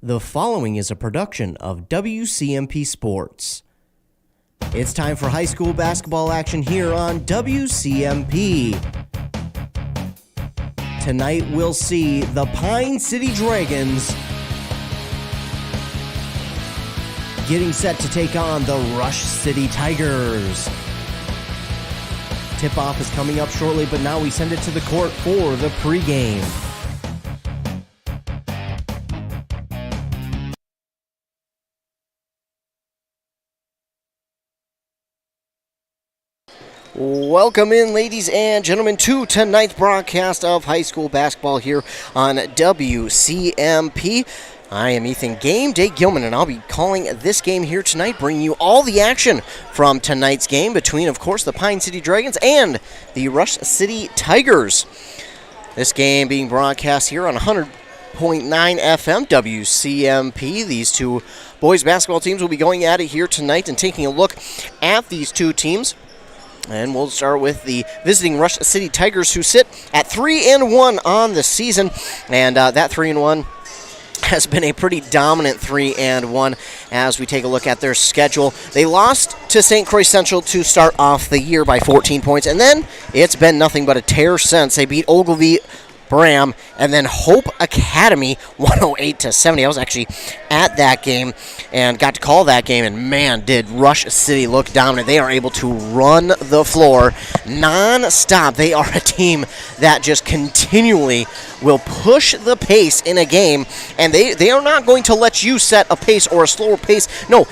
The following is a production of WCMP Sports. It's time for high school basketball action here on WCMP. Tonight we'll see the Pine City Dragons getting set to take on the Rush City Tigers. Tip-off is coming up shortly, but now we send it to the court for the pregame. Welcome in, ladies and gentlemen, to tonight's broadcast of high school basketball here on WCMP. I am Ethan Game Day Gilman, and I'll be calling this game here tonight, bringing you all the action from tonight's game between, of course, the Pine City Dragons and the Rush City Tigers. This game being broadcast here on 100.9 FM WCMP. These two boys basketball teams will be going at it here tonight and taking a look at these two teams. And we'll start with the visiting Rush City Tigers, who sit at 3-1 on the season. And that 3-1 has been a pretty dominant 3-1 as we take a look at their schedule. They lost to St. Croix Central to start off the year by 14 points. And then it's been nothing but a tear since. They beat Ogilvie Bram, and then Hope Academy 108-70. I was actually at that game and got to call that game, and man, did Rush City look dominant. They are able to run the floor non-stop. They are a team that just continually will push the pace in a game, and they are not going to let you set a pace or a slower pace. No.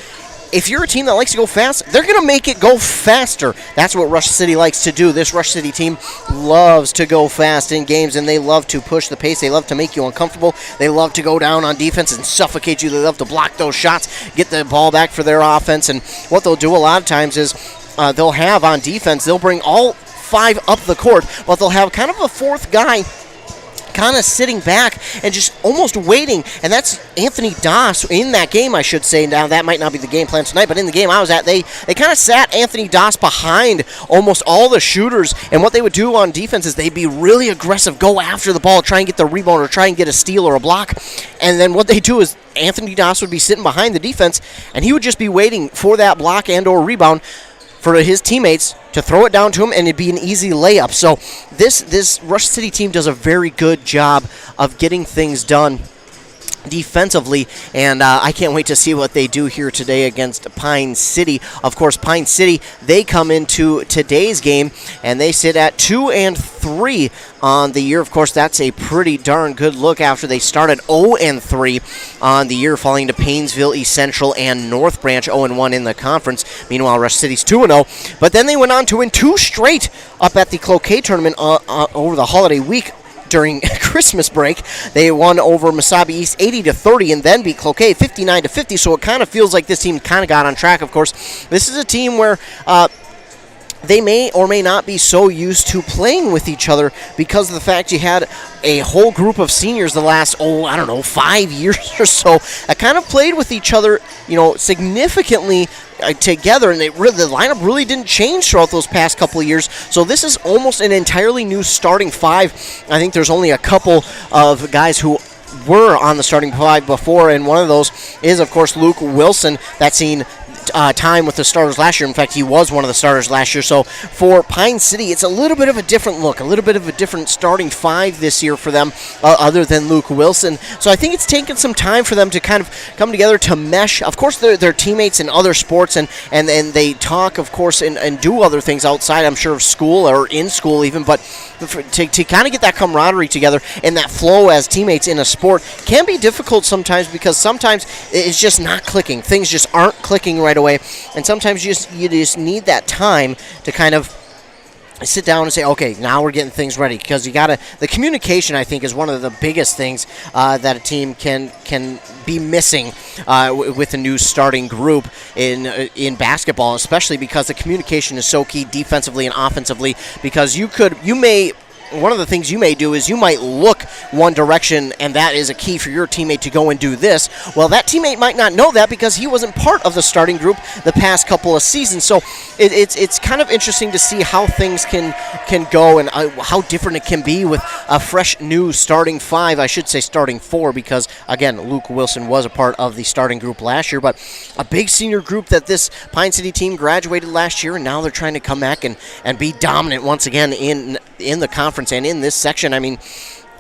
If you're a team that likes to go fast, they're going to make it go faster. That's what Rush City likes to do. This Rush City team loves to go fast in games, and they love to push the pace. They love to make you uncomfortable. They love to go down on defense and suffocate you. They love to block those shots, get the ball back for their offense. And what they'll do a lot of times is they'll have on defense, they'll bring all five up the court, but they'll have kind of a fourth guy kind of sitting back and just almost waiting, and that's Anthony Doss in that game, I should say. Now, that might not be the game plan tonight, but in the game I was at, they kind of sat Anthony Doss behind almost all the shooters, and what they would do on defense is they'd be really aggressive, go after the ball, try and get the rebound or try and get a steal or a block, and then what they do is Anthony Doss would be sitting behind the defense, and he would just be waiting for that block and or rebound for his teammates to throw it down to him, and it'd be an easy layup. So this Rush City team does a very good job of getting things done defensively, and I can't wait to see what they do here today against Pine City. Of course, Pine City, they come into today's game, and they sit at 2-3 on the year. Of course, that's a pretty darn good look after they started 0-3 on the year, falling to Painesville, East Central, and North Branch 0-1 in the conference. Meanwhile, Rush City's 2-0, but then they went on to win two straight up at the Cloquet tournament over the holiday week. During Christmas break, they won over Mesabi East 80-30 and then beat Cloquet 59-50, so it kind of feels like this team kind of got on track. Of course, this is a team where they may or may not be so used to playing with each other because of the fact you had a whole group of seniors the last, 5 years or so that kind of played with each other, significantly together, and the lineup really didn't change throughout those past couple of years. So this is almost an entirely new starting five. I think there's only a couple of guys who were on the starting five before, and one of those is, of course, Luke Wilson. That's seen time with the starters last year. In fact, he was one of the starters last year. So for Pine City, it's a little bit of a different look, a little bit of a different starting five this year for them, other than Luke Wilson. So I think it's taken some time for them to kind of come together to mesh. Of course, they're teammates in other sports, and they talk, of course, and do other things outside, I'm sure, of school or in school even, but to kind of get that camaraderie together and that flow as teammates in a sport can be difficult sometimes, because sometimes it's just not clicking. Things just aren't clicking right away, and sometimes you just need that time to kind of sit down and say, okay, now we're getting things ready, because the communication, I think, is one of the biggest things that a team can be missing with a new starting group in basketball, especially because the communication is so key defensively and offensively, because you may one of the things you may do is you might look one direction, and that is a key for your teammate to go and do this. Well, that teammate might not know that because he wasn't part of the starting group the past couple of seasons. So it's kind of interesting to see how things can go and how different it can be with a fresh new starting five. I should say starting four because, again, Luke Wilson was a part of the starting group last year. But a big senior group that this Pine City team graduated last year, and now they're trying to come back and be dominant once again in the conference and in this section. I mean,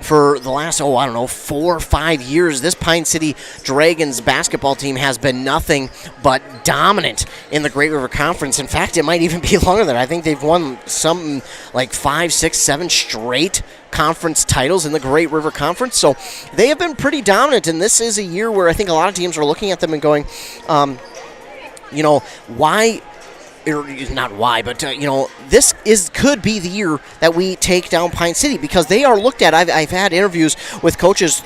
for the last, 4 or 5 years, this Pine City Dragons basketball team has been nothing but dominant in the Great River Conference. In fact, it might even be longer than that. I think they've won something like 5, 6, 7 straight conference titles in the Great River Conference. So they have been pretty dominant, and this is a year where I think a lot of teams are looking at them and going, why? Not why, but this could be the year that we take down Pine City because they are looked at. I've had interviews with coaches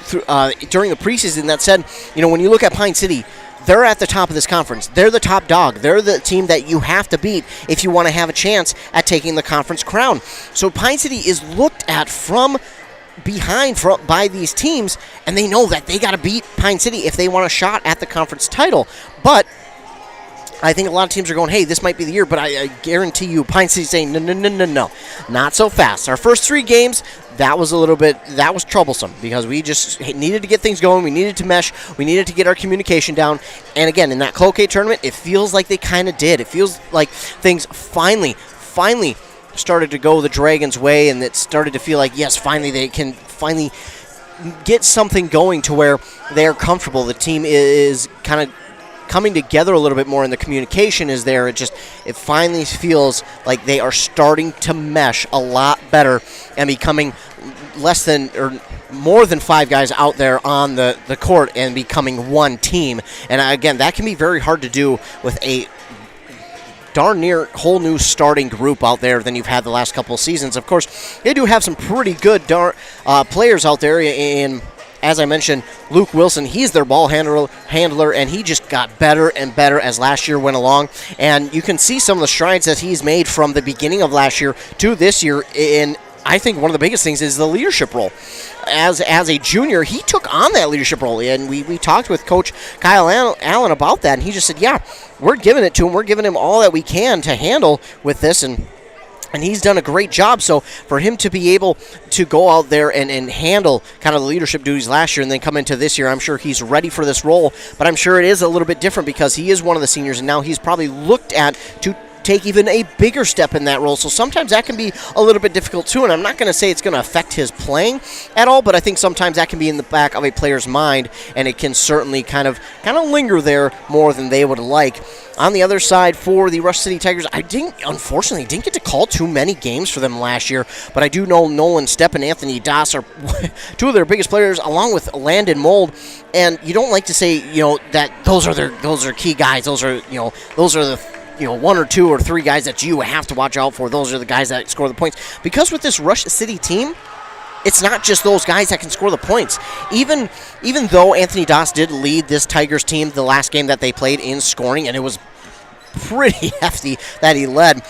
during the preseason that said, when you look at Pine City, they're at the top of this conference. They're the top dog. They're the team that you have to beat if you want to have a chance at taking the conference crown. So Pine City is looked at from behind by these teams, and they know that they got to beat Pine City if they want a shot at the conference title. But I think a lot of teams are going, hey, this might be the year, but I guarantee you Pine City's saying, no, not so fast. Our first 3 games, that was troublesome because we just needed to get things going. We needed to mesh. We needed to get our communication down. And again, in that Cloquet tournament, it feels like they kind of did. It feels like things finally started to go the Dragons' way, and it started to feel like, yes, finally they can get something going to where they're comfortable. The team is kind of coming together a little bit more, and the communication is there. It finally feels like they are starting to mesh a lot better and becoming less than or more than 5 guys out there on the court and becoming one team. And again, that can be very hard to do with a darn near whole new starting group out there than you've had the last couple of seasons. Of course, they do have some pretty good players out there in, as I mentioned, Luke Wilson. He's their ball handler, and he just got better and better as last year went along. And you can see some of the strides that he's made from the beginning of last year to this year. And I think one of the biggest things is the leadership role. As a junior, he took on that leadership role, and we talked with Coach Kyle Allen about that, and he just said, yeah, we're giving it to him. We're giving him all that we can to handle with this, and he's done a great job. So for him to be able to go out there and handle kind of the leadership duties last year and then come into this year, I'm sure he's ready for this role. But I'm sure it is a little bit different because he is one of the seniors, and now he's probably looked at to take even a bigger step in that role. So sometimes that can be a little bit difficult too, and I'm not going to say it's going to affect his playing at all, but I think sometimes that can be in the back of a player's mind, and it can certainly kind of linger there more than they would like. On the other side, for the Rush City Tigers, unfortunately didn't get to call too many games for them last year, but I do know Nolan Stepp and Anthony Das are 2 of their biggest players, along with Landon Mold. And you don't like to say, that those are key guys. Those are the 1 or 2 or 3 guys that you have to watch out for. Those are the guys that score the points. Because with this Rush City team, it's not just those guys that can score the points. Even though Anthony Das did lead this Tigers team the last game that they played in scoring, and it was pretty hefty that he led,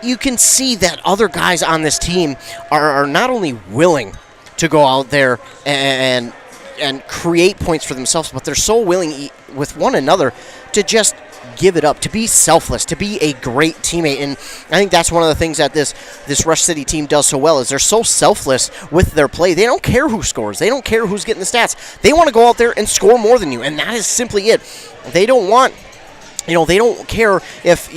you can see that other guys on this team are not only willing to go out there and create points for themselves, but they're so willing with one another to just give it up, to be selfless, to be a great teammate. And I think that's one of the things that this Rush City team does so well, is they're so selfless with their play. They don't care who scores. They don't care who's getting the stats. They want to go out there and score more than you, and that is simply it. They don't want, they don't care if,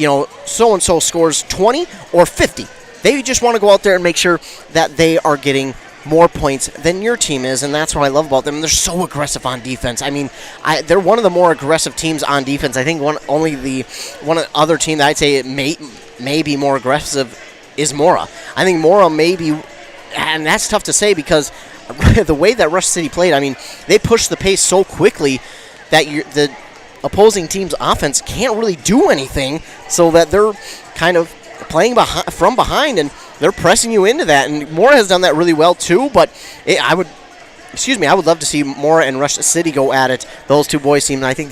so-and-so scores 20 or 50. They just want to go out there and make sure that they are getting more points than your team is, and that's what I love about them. They're so aggressive on defense. I mean, they're one of the more aggressive teams on defense. I think one other team that I'd say it may be more aggressive is Mora. I think Mora may be, and that's tough to say because the way that Rush City played, I mean, they pushed the pace so quickly that the opposing team's offense can't really do anything, so that they're kind of playing from behind, and they're pressing you into that. And Mora has done that really well too, but I would I would love to see Mora and Rush City go at it. Those two boys teams, I think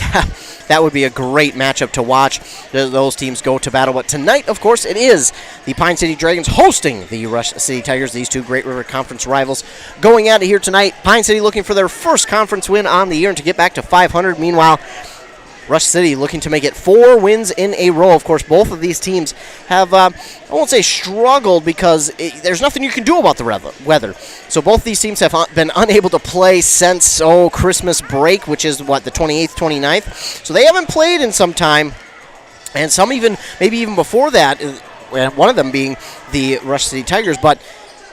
that would be a great matchup to watch. Those teams go to battle. But tonight, of course, it is the Pine City Dragons hosting the Rush City Tigers. These two Great River Conference rivals going at it here tonight. Pine City looking for their first conference win on the year and to get back to 500. Meanwhile, Rush City looking to make it 4 wins in a row. Of course, both of these teams have, I won't say struggled, because there's nothing you can do about the weather. So both these teams have been unable to play since, Christmas break, which is, the 28th, 29th. So they haven't played in some time, and some maybe even before that, one of them being the Rush City Tigers. But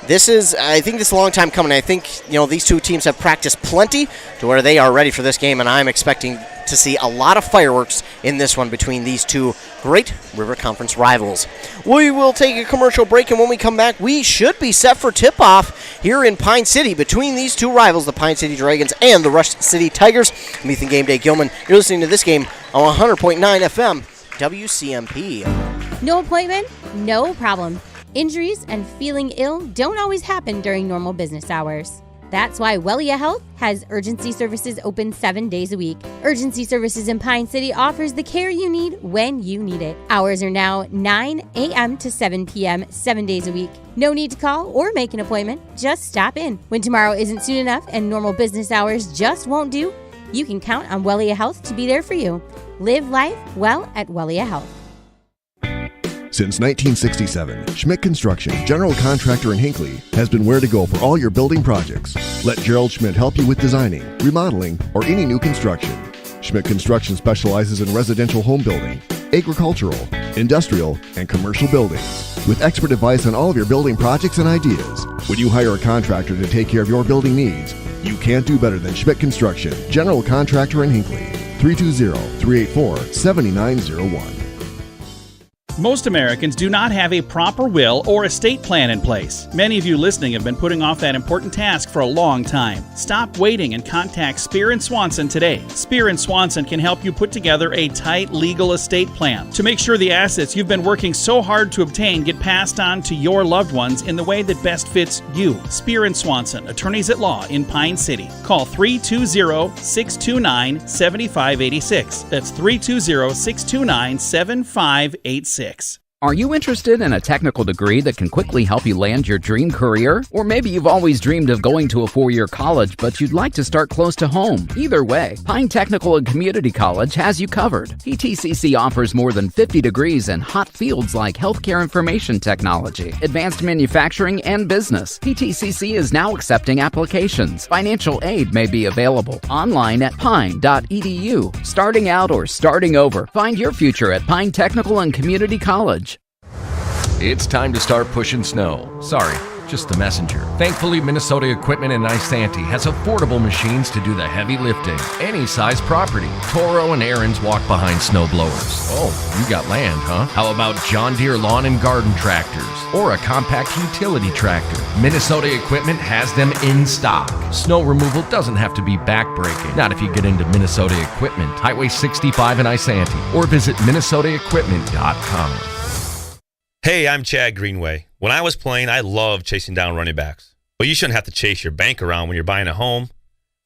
I think this is a long time coming. I think, these two teams have practiced plenty to where they are ready for this game, and I'm expecting to see a lot of fireworks in this one between these two Great River Conference rivals. We will take a commercial break, and when we come back, we should be set for tip-off here in Pine City between these two rivals, the Pine City Dragons and the Rush City Tigers. I'm Ethan Game Day Gilman. You're listening to this game on 100.9 FM, WCMP. No appointment? No problem. Injuries and feeling ill don't always happen during normal business hours. That's why Wellia Health has urgency services open 7 days a week. Urgency Services in Pine City offers the care you need when you need it. Hours are now 9 a.m. to 7 p.m. 7 days a week. No need to call or make an appointment. Just stop in. When tomorrow isn't soon enough and normal business hours just won't do, you can count on Wellia Health to be there for you. Live life well at Wellia Health. Since 1967, Schmidt Construction, general contractor in Hinckley, has been where to go for all your building projects. Let Gerald Schmidt help you with designing, remodeling, or any new construction. Schmidt Construction specializes in residential home building, agricultural, industrial, and commercial buildings, with expert advice on all of your building projects and ideas. When you hire a contractor to take care of your building needs, you can't do better than Schmidt Construction, general contractor in Hinckley. 320-384-7901. Most Americans do not have a proper will or estate plan in place. Many of you listening have been putting off that important task for a long time. Stop waiting and contact Spear & Swanson today. Spear & Swanson can help you put together a tight legal estate plan to make sure the assets you've been working so hard to obtain get passed on to your loved ones in the way that best fits you. Spear & Swanson, attorneys at law in Pine City. Call 320-629-7586. That's 320-629-7586. Are you interested in a technical degree that can quickly help you land your dream career? Or maybe you've always dreamed of going to a 4-year college, but you'd like to start close to home. Either way, Pine Technical and Community College has you covered. PTCC offers more than 50 degrees in hot fields like healthcare information technology, advanced manufacturing, and business. PTCC is now accepting applications. Financial aid may be available online at pine.edu. Starting out or starting over, find your future at Pine Technical and Community College. It's time to start pushing snow. Sorry, just the messenger. Thankfully, Minnesota Equipment in Isanti has affordable machines to do the heavy lifting. Any size property. Toro and Aaron's walk behind snow blowers. Oh, you got land, huh? How about John Deere lawn and garden tractors? Or a compact utility tractor? Minnesota Equipment has them in stock. Snow removal doesn't have to be backbreaking. Not if you get into Minnesota Equipment. Highway 65 in Isanti. Or visit minnesotaequipment.com. Hey, I'm Chad Greenway. When I was playing, I loved chasing down running backs. But you shouldn't have to chase your bank around when you're buying a home.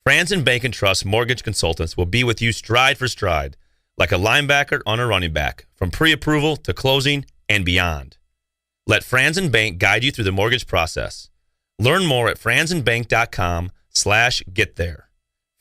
Franzen Bank & Trust Mortgage Consultants will be with you stride for stride, like a linebacker on a running back, from pre-approval to closing and beyond. Let Franzen Bank guide you through the mortgage process. Learn more at franzenbank.com/get there.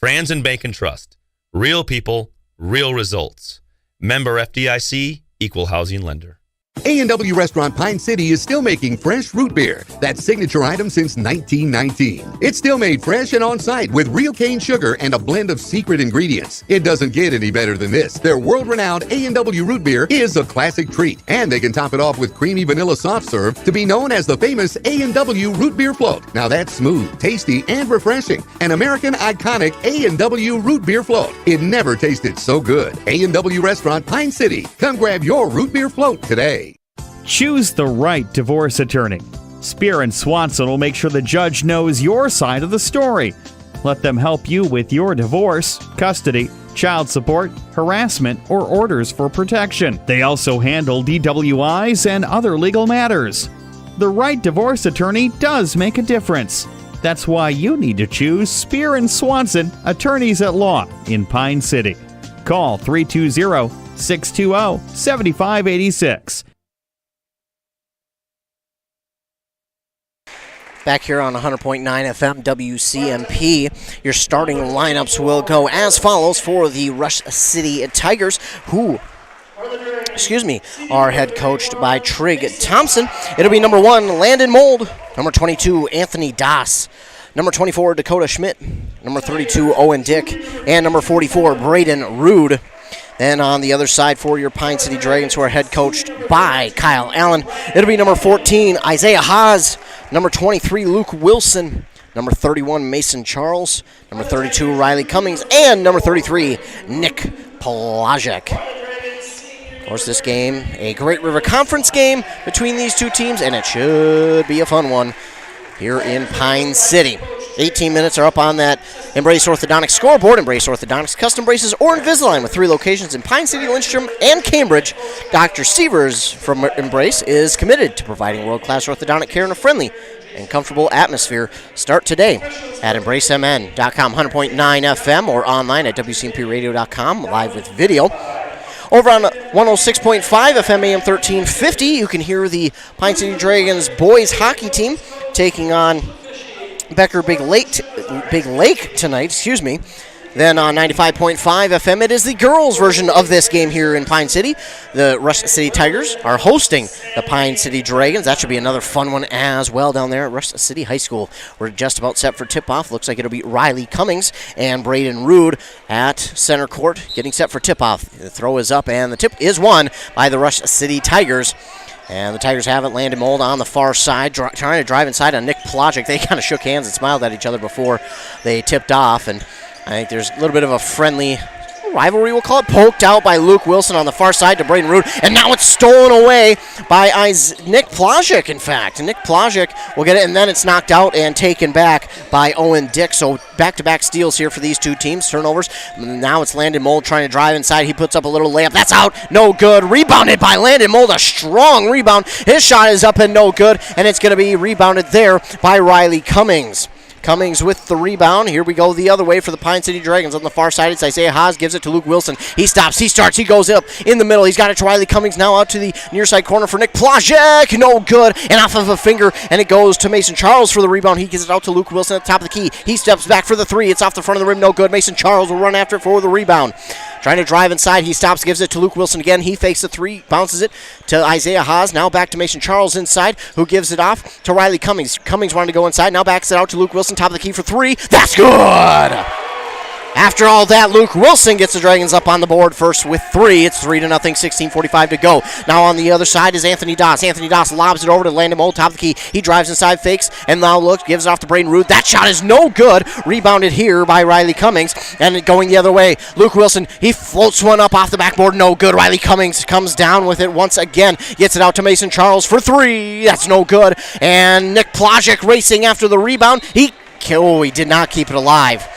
Franzen Bank & Trust. Real people, real results. Member FDIC, Equal Housing Lender. A&W Restaurant Pine City is still making fresh root beer, that signature item since 1919. It's still made fresh and on-site with real cane sugar and a blend of secret ingredients. It doesn't get any better than this. Their world-renowned A&W root beer is a classic treat, and they can top it off with creamy vanilla soft serve to be known as the famous A&W root beer float. Now that's smooth, tasty, and refreshing. An American iconic A&W root beer float. It never tasted so good. A&W Restaurant Pine City. Come grab your root beer float today. Choose the right divorce attorney. Spear & Swanson will make sure the judge knows your side of the story. Let them help you with your divorce, custody, child support, harassment, or orders for protection. They also handle DWIs and other legal matters. The right divorce attorney does make a difference. That's why you need to choose Spear and Swanson, attorneys at law in Pine City. Call 320-620-7586. Back here on 100.9 FM WCMP, your starting lineups will go as follows for the Rush City Tigers, who are head coached by Trig Thompson. It'll be number 1, Landon Mold. Number 22, Anthony Doss. Number 24, Dakota Schmidt. Number 32, Owen Dick. And number 44, Braden Rude. Then on the other side for your Pine City Dragons, who are head coached by Kyle Allen, it'll be number 14, Isaiah Haas. Number 23, Luke Wilson. Number 31, Mason Charles. Number 32, Riley Cummings. And number 33, Nick Plajek. Of course, this game, a Great River Conference game between these two teams, and it should be a fun one here in Pine City. 18 minutes are up on that Embrace Orthodontics scoreboard. Embrace Orthodontics custom braces or Invisalign with 3 locations in Pine City, Lindstrom, and Cambridge. Dr. Severs from Embrace is committed to providing world-class orthodontic care in a friendly and comfortable atmosphere. Start today at embracemn.com, 100.9 FM, or online at wcmpradio.com, live with video. Over on 106.5 FM AM 1350, you can hear the Pine City Dragons boys hockey team taking on Becker Big Lake tonight, Then on 95.5 FM, it is the girls' version of this game here in Pine City. The Rush City Tigers are hosting the Pine City Dragons. That should be another fun one as well down there at Rush City High School. We're just about set for tip-off. Looks like it'll be Riley Cummings and Braden Rude at center court getting set for tip-off. The throw is up, and the tip is won by the Rush City Tigers. And the Tigers have it. Landon Mold on the far side, trying to drive inside on Nick Plajek. They kind of shook hands and smiled at each other before they tipped off. And I think there's a little bit of a friendly rivalry, we'll call it, poked out by Luke Wilson on the far side to Braden Rude. And now it's stolen away by Nick Plajek, in fact. And Nick Plajek will get it, and then it's knocked out and taken back by Owen Dick. So back-to-back steals here for these two teams, turnovers. Now it's Landon Mold trying to drive inside. He puts up a little layup. That's out. No good. Rebounded by Landon Mold. A strong rebound. His shot is up and no good, and it's going to be rebounded there by Riley Cummings. Cummings with the rebound. Here we go the other way for the Pine City Dragons. On the far side, it's Isaiah Haas, gives it to Luke Wilson. He stops, he starts, he goes up in the middle. He's got it to Riley Cummings, now out to the near side corner for Nick Plajek. No good, and off of a finger, and it goes to Mason Charles for the rebound. He gives it out to Luke Wilson at the top of the key. He steps back for the 3. It's off the front of the rim, no good. Mason Charles will run after it for the rebound. Trying to drive inside, he stops, gives it to Luke Wilson again. He fakes the 3, bounces it to Isaiah Haas. Now back to Mason Charles inside, who gives it off to Riley Cummings. Cummings wanted to go inside, now backs it out to Luke Wilson, top of the key for 3. That's good! After all that, Luke Wilson gets the Dragons up on the board first with 3. It's 3-0, 16:45 to go. Now on the other side is Anthony Doss. Anthony Doss lobs it over to Landon Mold, top of the key. He drives inside, fakes, and now looks, gives it off to Braden Rude. That shot is no good. Rebounded here by Riley Cummings. And going the other way, Luke Wilson, he floats one up off the backboard, no good. Riley Cummings comes down with it once again. Gets it out to Mason Charles for 3. That's no good. And Nick Plajek racing after the rebound. He did not keep it alive.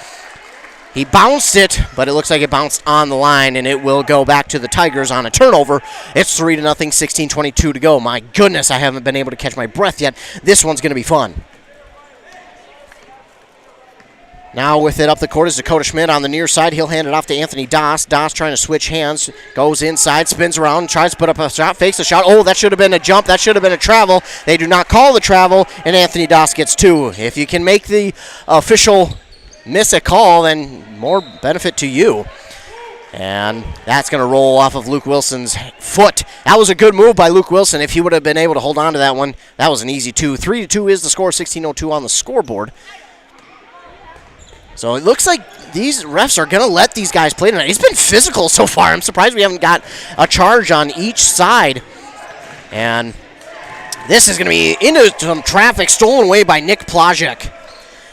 He bounced it, but it looks like it bounced on the line, and it will go back to the Tigers on a turnover. It's 3-0, 16:22 to go. My goodness, I haven't been able to catch my breath yet. This one's going to be fun. Now with it up the court is Dakota Schmidt on the near side. He'll hand it off to Anthony Doss. Doss trying to switch hands. Goes inside, spins around, tries to put up a shot, fakes the shot. Oh, that should have been a jump. That should have been a travel. They do not call the travel, and Anthony Doss gets 2. If you can make the official miss a call, then more benefit to you. And that's going to roll off of Luke Wilson's foot. That was a good move by Luke Wilson. If he would have been able to hold on to that one, that was an easy 2. 3-2 is the score, 16:02 on the scoreboard. So it looks like these refs are going to let these guys play tonight. It's been physical so far. I'm surprised we haven't got a charge on each side. And this is going to be into some traffic stolen away by Nick Plajek.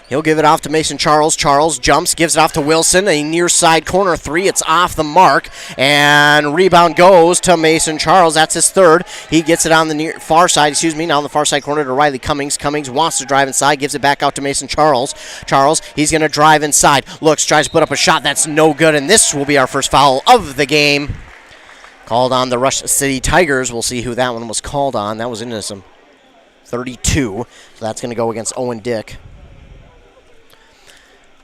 He'll give it off to Mason Charles. Charles jumps, gives it off to Wilson. A near side corner 3. It's off the mark. And rebound goes to Mason Charles. That's his 3rd. He gets it on the far side, now on the far side corner to Riley Cummings. Cummings wants to drive inside, gives it back out to Mason Charles. Charles, he's going to drive inside. Looks, tries to put up a shot. That's no good. And this will be our first foul of the game. Called on the Rush City Tigers. We'll see who that one was called on. That was into some 32. So that's going to go against Owen Dick.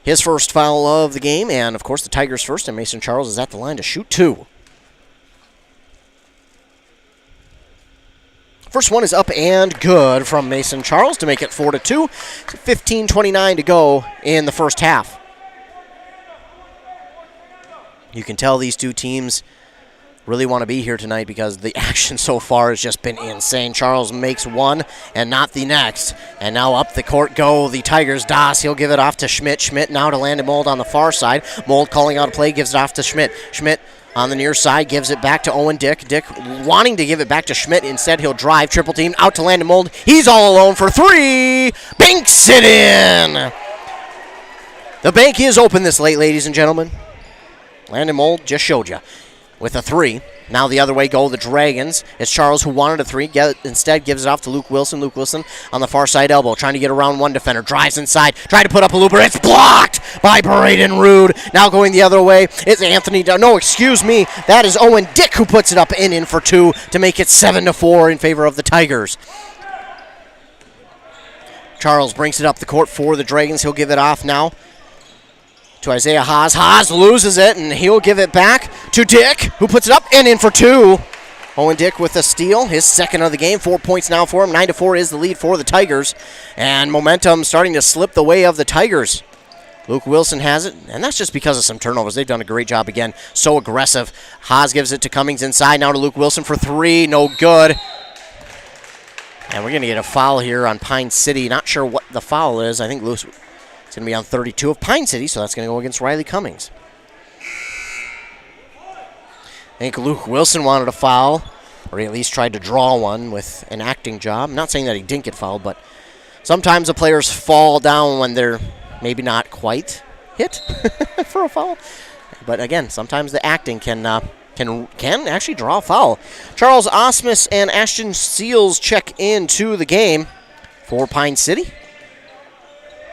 His first foul of the game, and of course the Tigers first, and Mason Charles is at the line to shoot 2. First one is up and good from Mason Charles to make it 4-2. 15:29 to go in the first half. You can tell these two teams really want to be here tonight because the action so far has just been insane. Charles makes one and not the next. And now up the court go the Tigers. Das, he'll give it off to Schmidt. Schmidt now to Landon Mold on the far side. Mold calling out a play, gives it off to Schmidt. Schmidt on the near side, gives it back to Owen Dick. Dick wanting to give it back to Schmidt. Instead, he'll drive, triple team, out to Landon Mold. He's all alone for 3. Banks it in. The bank is open this late, ladies and gentlemen. Landon Mold just showed you with a 3. Now the other way go the Dragons. It's Charles who wanted a 3. Instead gives it off to Luke Wilson. Luke Wilson on the far side elbow, trying to get around one defender. Drives inside, trying to put up a looper. It's blocked by Braden Rude. Now going the other way, it's Anthony. No, excuse me. That is Owen Dick who puts it up and in for 2 to make it 7-4 in favor of the Tigers. Charles brings it up the court for the Dragons. He'll give it off now to Isaiah Haas. Haas loses it, and he'll give it back to Dick, who puts it up and in for 2. Owen Dick with a steal, his second of the game. 4 points now for him. 9-4 is the lead for the Tigers. And momentum starting to slip the way of the Tigers. Luke Wilson has it, and that's just because of some turnovers. They've done a great job again. So aggressive. Haas gives it to Cummings inside. Now to Luke Wilson for 3. No good. And we're going to get a foul here on Pine City. Not sure what the foul is. I think Lewis... It's going to be on 32 of Pine City, so that's going to go against Riley Cummings. I think Luke Wilson wanted a foul, or he at least tried to draw one with an acting job. I'm not saying that he didn't get fouled, but sometimes the players fall down when they're maybe not quite hit for a foul. But again, sometimes the acting can actually draw a foul. Charles Osmus and Ashton Seals check into the game for Pine City.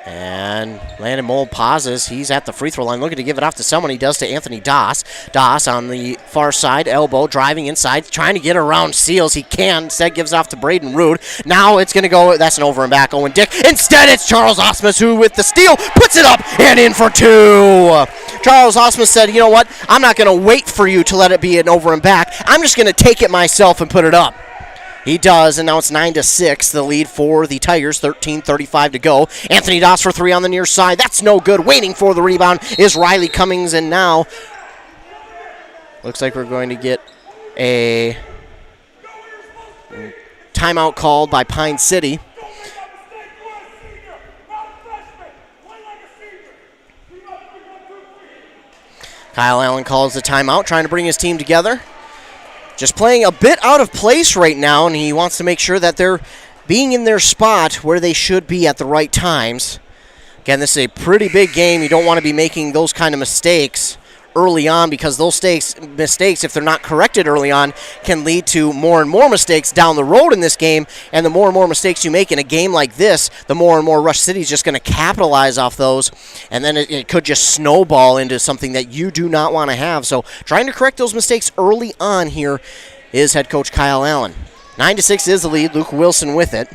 And Landon Mold pauses. He's at the free throw line looking to give it off to someone. He does to Anthony Das. Das on the far side, elbow, driving inside, trying to get around Seals. He can. Instead gives off to Braden Rude. Now it's going to go, that's an over and back, Owen Dick. Instead it's Charles Osmus who with the steal puts it up and in for 2. Charles Osmus said, you know what, I'm not going to wait for you to let it be an over and back. I'm just going to take it myself and put it up. He does, and now it's 9-6, the lead for the Tigers, 13:35 to go. Anthony Das for 3 on the near side. That's no good. Waiting for the rebound is Riley Cummings, and now looks like we're going to get a timeout called by Pine City. Kyle Allen calls the timeout, trying to bring his team together. Just playing a bit out of place right now, and he wants to make sure that they're being in their spot where they should be at the right times. Again, this is a pretty big game. You don't want to be making those kind of mistakes early on because those mistakes, if they're not corrected early on, can lead to more and more mistakes down the road in this game. And the more and more mistakes you make in a game like this, the more and more Rush City is just going to capitalize off those. And then it could just snowball into something that you do not want to have. So trying to correct those mistakes early on here is head coach Kyle Allen. 9-6 is the lead. Luke Wilson with it.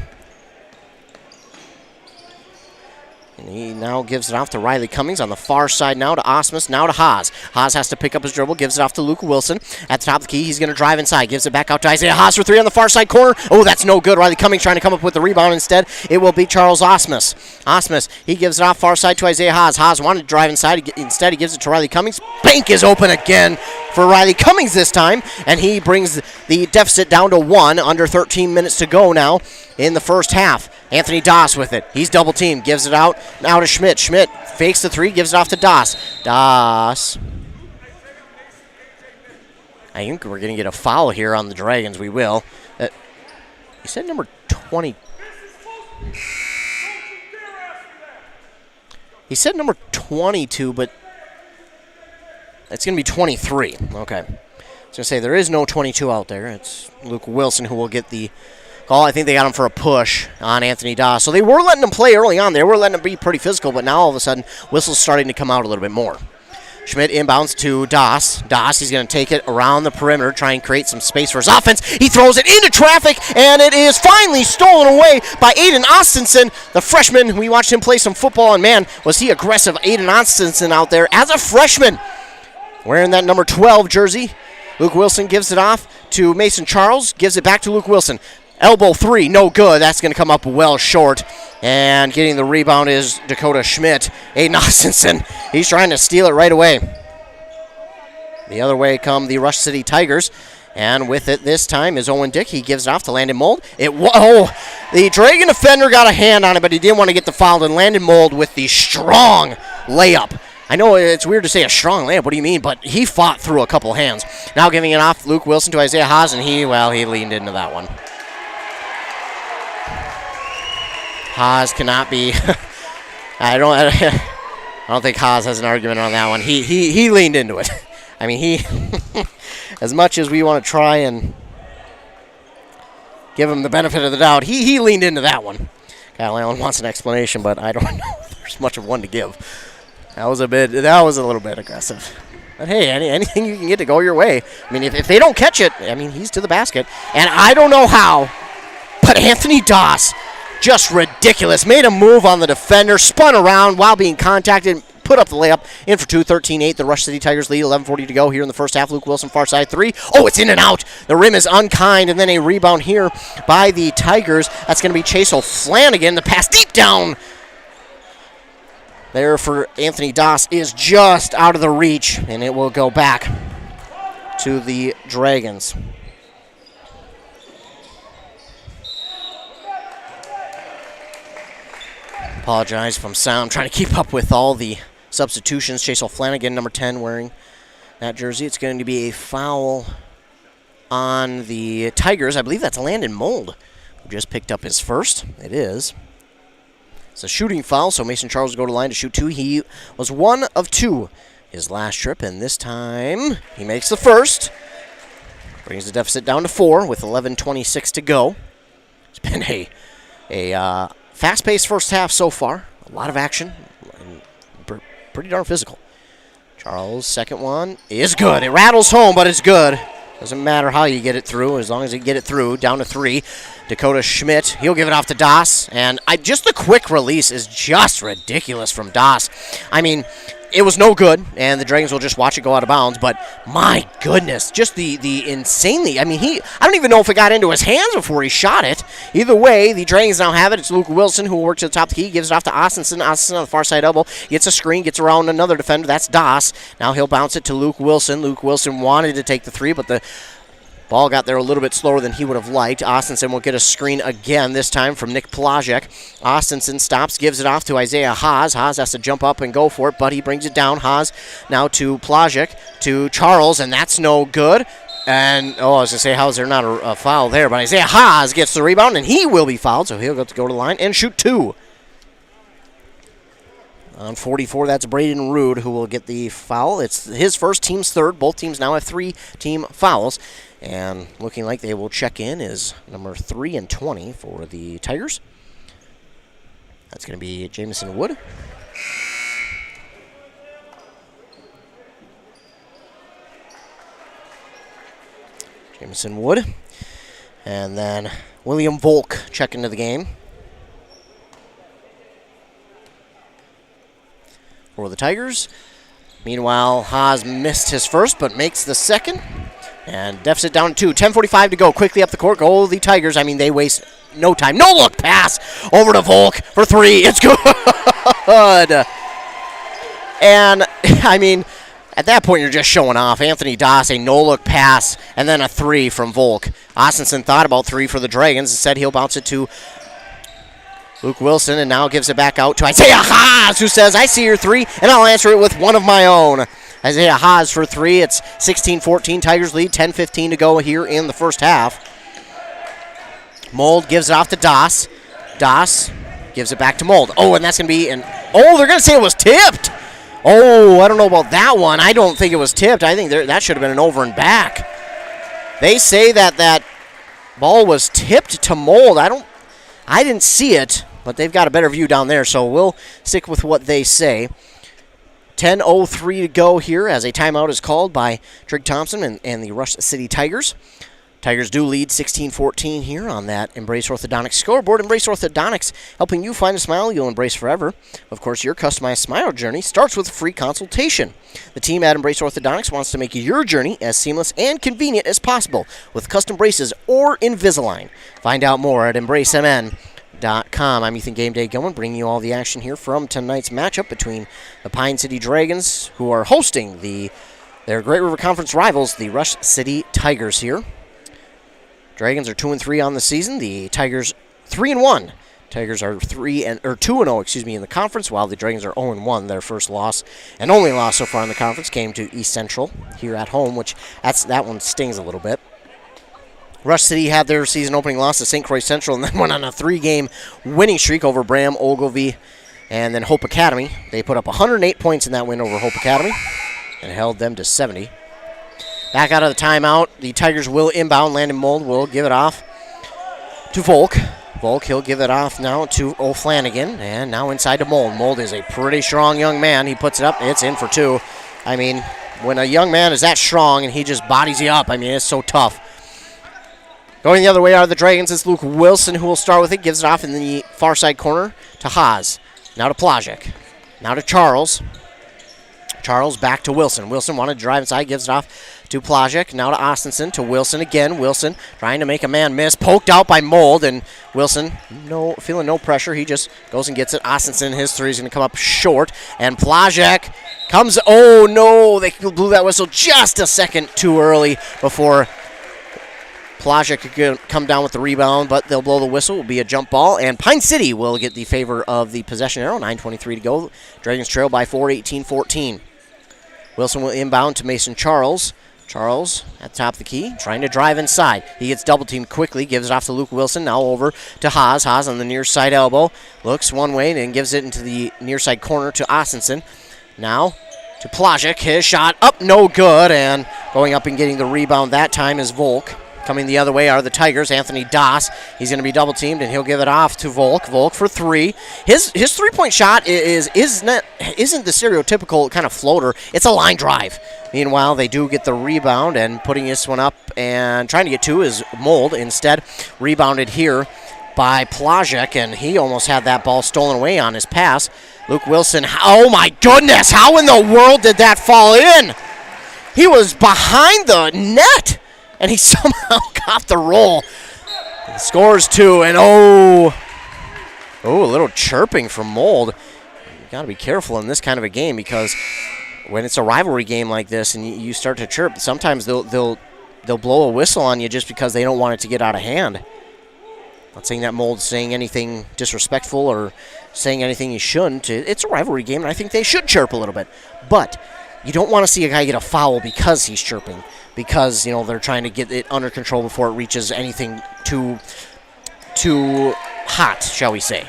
And he now gives it off to Riley Cummings on the far side now to Osmus, now to Haas. Haas has to pick up his dribble, gives it off to Luke Wilson. At the top of the key, he's going to drive inside, gives it back out to Isaiah Haas for 3 on the far side corner. Oh, that's no good. Riley Cummings trying to come up with the rebound instead. It will be Charles Osmus. Osmus, he gives it off far side to Isaiah Haas. Haas wanted to drive inside. Instead, he gives it to Riley Cummings. Bank is open again for Riley Cummings this time, and he brings the deficit down to 1, under 13 minutes to go now in the first half. Anthony Das with it. He's double teamed. Gives it out now to Schmidt. Schmidt fakes the 3. Gives it off to Das. Das. I think we're going to get a foul here on the Dragons. We will. He said number 20. He said number 22, but it's going to be 23. Okay. I was going to say there is no 22 out there. It's Luke Wilson who will get the call. I think they got him for a push on Anthony Das. So they were letting him play early on. They were letting him be pretty physical, but now all of a sudden, whistle's starting to come out a little bit more. Schmidt inbounds to Doss. Doss, he's going to take it around the perimeter, try and create some space for his offense. He throws it into traffic, and it is finally stolen away by Aiden Austinson, the freshman. We watched him play some football, and man, was he aggressive. Aiden Austinson out there as a freshman, wearing that number 12 jersey. Luke Wilson gives it off to Mason Charles, gives it back to Luke Wilson. Elbow three, no good. That's going to come up well short. And getting the rebound is Dakota Schmidt. Aiden Austinson, he's trying to steal it right away. The other way come the Rush City Tigers. And with it this time is Owen Dick. He gives it off to Landon Mold. The Dragon defender got a hand on it, but he didn't want to get the foul. And Landon Mold with the strong layup. I know it's weird to say a strong layup. What do you mean? But he fought through a couple hands. Now giving it off Luke Wilson to Isaiah Haas, and he leaned into that one. Haas cannot be. I don't think Haas has an argument on that one. He leaned into it. I mean, he, as much as we want to try and give him the benefit of the doubt, he leaned into that one. Kyle Allen wants an explanation, but I don't know if there's much of one to give. That was a little bit aggressive. But hey, anything you can get to go your way. I mean, if they don't catch it, I mean, he's to the basket. And I don't know how, but Anthony Doss, just ridiculous. Made a move on the defender, spun around while being contacted, put up the layup, in for two, 13-8. The Rush City Tigers lead, 11:40 to go here in the first half. Luke Wilson, far side three. Oh, it's in and out. The rim is unkind, and then a rebound here by the Tigers. That's going to be Chase O'Flanagan. The pass deep down there for Anthony Doss is just out of the reach, and it will go back to the Dragons. Apologize if I'm sound. Trying to keep up with all the substitutions. Chase O'Flanagan, number 10, wearing that jersey. It's going to be a foul on the Tigers. I believe that's Landon Mold, who just picked up his first. It is. It's a shooting foul, so Mason Charles will go to line to shoot two. He was 1 of 2 his last trip, and this time he makes the first. Brings the deficit down to 4 with 11:26 to go. It's been a fast-paced first half so far. A lot of action. Pretty darn physical. Charles' second one is good. It rattles home, but it's good. Doesn't matter how you get it through, as long as you get it through. Down to 3. Dakota Schmidt, he'll give it off to Doss. And just the quick release is just ridiculous from Doss. I mean, it was no good, and the Dragons will just watch it go out of bounds. But my goodness, just the insanely. I mean, I don't even know if it got into his hands before he shot it. Either way, the Dragons now have it. It's Luke Wilson who will work to the top of the key, gives it off to Austinson. Austinson on the far side elbow gets a screen, gets around another defender. That's Doss. Now he'll bounce it to Luke Wilson. Luke Wilson wanted to take the three, but the ball got there a little bit slower than he would have liked. Austinson will get a screen again, this time from Nick Plajek. Austinson stops, gives it off to Isaiah Haas. Haas has to jump up and go for it, but he brings it down. Haas now to Plajek, to Charles, and that's no good. And, I was going to say, how is there not a foul there? But Isaiah Haas gets the rebound, and he will be fouled, so he'll get to go to the line and shoot 2. On 44, that's Braden Rude who will get the foul. It's his first, team's third. Both teams now have 3 team fouls. And looking like they will check in is number 3 and 20 for the Tigers. That's going to be Jamison Wood. Jamison Wood. And then William Volk check into the game for the Tigers. Meanwhile, Haas missed his first but makes the second. And deficit down to 2. 10:45 to go. Quickly up the court go the Tigers. I mean, they waste no time. No look pass over to Volk for 3. It's good. And, I mean, at that point, you're just showing off. Anthony Doss, a no-look pass, and then a 3 from Volk. Austinson thought about 3 for the Dragons and said he'll bounce it to Luke Wilson, and now gives it back out to Isaiah Haas, who says, I see your 3, and I'll answer it with one of my own. Isaiah Haas for 3. It's 16-14. Tigers lead. 10:15 to go here in the first half. Mold gives it off to Doss. Doss gives it back to Mold. Oh, and that's going to be they're going to say it was tipped. Oh, I don't know about that one. I don't think it was tipped. I think that should have been an over and back. They say that ball was tipped to Mold. I didn't see it, but they've got a better view down there, so we'll stick with what they say. 10:03 to go here as a timeout is called by Trig Thompson and the Rush City Tigers. Tigers do lead 16-14 here on that Embrace Orthodontics scoreboard. Embrace Orthodontics, helping you find a smile you'll embrace forever. Of course, your customized smile journey starts with a free consultation. The team at Embrace Orthodontics wants to make your journey as seamless and convenient as possible with custom braces or Invisalign. Find out more at embracemn.com. I'm Ethan Game Day Gilman, bringing you all the action here from tonight's matchup between the Pine City Dragons, who are hosting their Great River Conference rivals, the Rush City Tigers here. Dragons are 2-3 on the season. The Tigers 3-1. Tigers are 2-0, in the conference, while the Dragons are 0-1. Their first loss and only loss so far in the conference came to East Central here at home, which that one stings a little bit. Rush City had their season opening loss to St. Croix Central and then went on a 3-game winning streak over Bram, Ogilvie, and then Hope Academy. They put up 108 points in that win over Hope Academy and held them to 70. Back out of the timeout, the Tigers will inbound. Landon Mold will give it off to Volk. Volk, he'll give it off now to O'Flanagan, and now inside to Mold. Mold is a pretty strong young man. He puts it up. It's in for two. I mean, when a young man is that strong and he just bodies you up, I mean, it's so tough. Going the other way are the Dragons. It's Luke Wilson who will start with it. Gives it off in the far side corner to Haas. Now to Plajic. Now to Charles. Charles back to Wilson. Wilson wanted to drive inside, gives it off to Plajic. Now to Austinson, to Wilson again. Wilson trying to make a man miss. Poked out by Mold, and Wilson feeling no pressure. He just goes and gets it. Austinson, his three is going to come up short. And Plajic comes, oh no, they blew that whistle just a second too early before Plajic could come down with the rebound, but they'll blow the whistle. It will be a jump ball, and Pine City will get the favor of the possession arrow. 9:23 to go. Dragons trail by 4, 18-14. Wilson will inbound to Mason Charles. Charles at the top of the key, trying to drive inside. He gets double-teamed quickly, gives it off to Luke Wilson. Now over to Haas. Haas on the near side elbow. Looks one way and then gives it into the near side corner to Austinson. Now to Plajic. His shot up, no good, and going up and getting the rebound that time is Volk. Coming the other way are the Tigers. Anthony Doss. He's going to be double-teamed, and he'll give it off to Volk. Volk for three. His three-point shot isn't the stereotypical kind of floater. It's a line drive. Meanwhile, they do get the rebound, and putting this one up and trying to get two is Mold. Instead, rebounded here by Plajic, and he almost had that ball stolen away on his pass. Luke Wilson, oh my goodness, how in the world did that fall in? He was behind the net, and he somehow got the roll. He scores two, and a little chirping from Mold. You got to be careful in this kind of a game, because when it's a rivalry game like this and you start to chirp, sometimes they'll blow a whistle on you just because they don't want it to get out of hand. Not saying that Mold's saying anything disrespectful or saying anything he shouldn't. It's a rivalry game, and I think they should chirp a little bit. But you don't want to see a guy get a foul because he's chirping, because they're trying to get it under control before it reaches anything too hot, shall we say.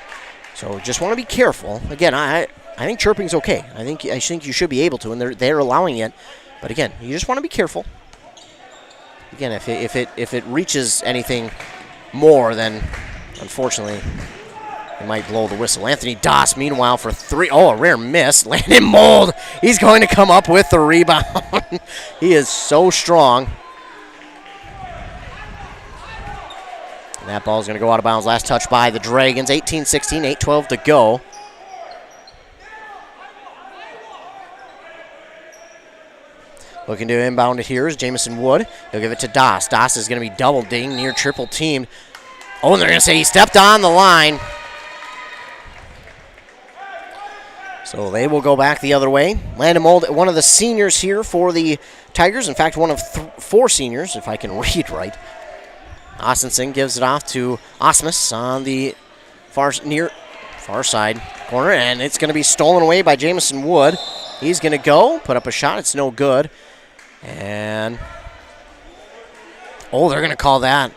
So just want to be careful. Again, I think chirping's okay. I think you should be able to, and they're allowing it. But again, you just want to be careful. Again, if it reaches anything more, then unfortunately it might blow the whistle. Anthony Doss, meanwhile, for three. Oh, a rare miss. Landon Mold. He's going to come up with the rebound. He is so strong. And that ball is going to go out of bounds. Last touch by the Dragons. 18-16, 8:12 to go. Looking to inbound it here is Jamison Wood. He'll give it to Doss. Doss is going to be double-dinged, near triple-teamed. Oh, and they're going to say he stepped on the line. So they will go back the other way. Landon Mold, one of the seniors here for the Tigers. In fact, one of four seniors, if I can read right. Austinson gives it off to Osmus on the far side corner, and it's going to be stolen away by Jamison Wood. He's going to go, put up a shot. It's no good. And, they're going to call that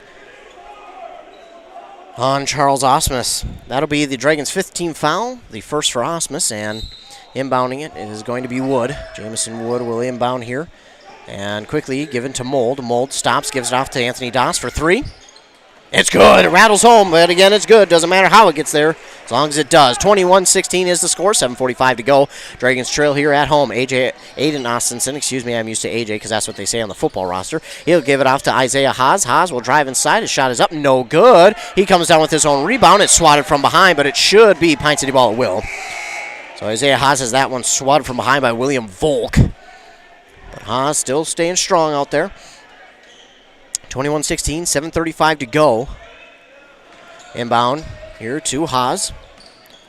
on Charles Osmus. That'll be the Dragons' 5th team foul, the first for Osmus, and inbounding it is going to be Wood. Jamison Wood will inbound here, and quickly given to Mold. Mold stops, gives it off to Anthony Doss for three. It's good. It rattles home, but again, it's good. Doesn't matter how it gets there, as long as it does. 21-16 is the score. 7:45 to go. Dragons trail here at home. Aiden Austinson, I'm used to AJ because that's what they say on the football roster. He'll give it off to Isaiah Haas. Haas will drive inside. His shot is up. No good. He comes down with his own rebound. It's swatted from behind, but it should be Pine City ball at will. So Isaiah Haas has that one swatted from behind by William Volk. But Haas still staying strong out there. 21-16, 7:35 to go. Inbound here to Haas.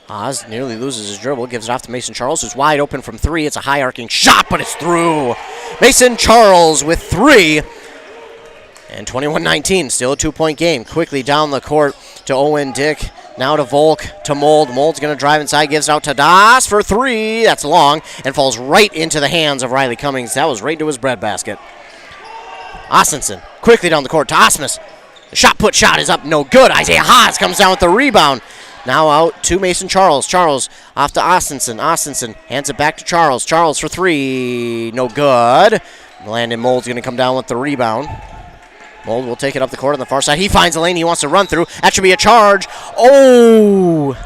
Haas nearly loses his dribble, gives it off to Mason Charles, who's wide open from three. It's a high arcing shot, but it's through. Mason Charles with three. And 21-19, still a 2-point game. Quickly down the court to Owen Dick. Now to Volk, to Mold. Mold's going to drive inside, gives it out to Das for three. That's long, and falls right into the hands of Riley Cummings. That was right into his breadbasket. Austinson quickly down the court to Osmus. The shot is up, no good. Isaiah Haas comes down with the rebound. Now out to Mason Charles. Charles off to Austinson. Austinson hands it back to Charles. Charles for three, no good. Landon Mold's going to come down with the rebound. Mold will take it up the court on the far side. He finds a lane he wants to run through. That should be a charge. Oh!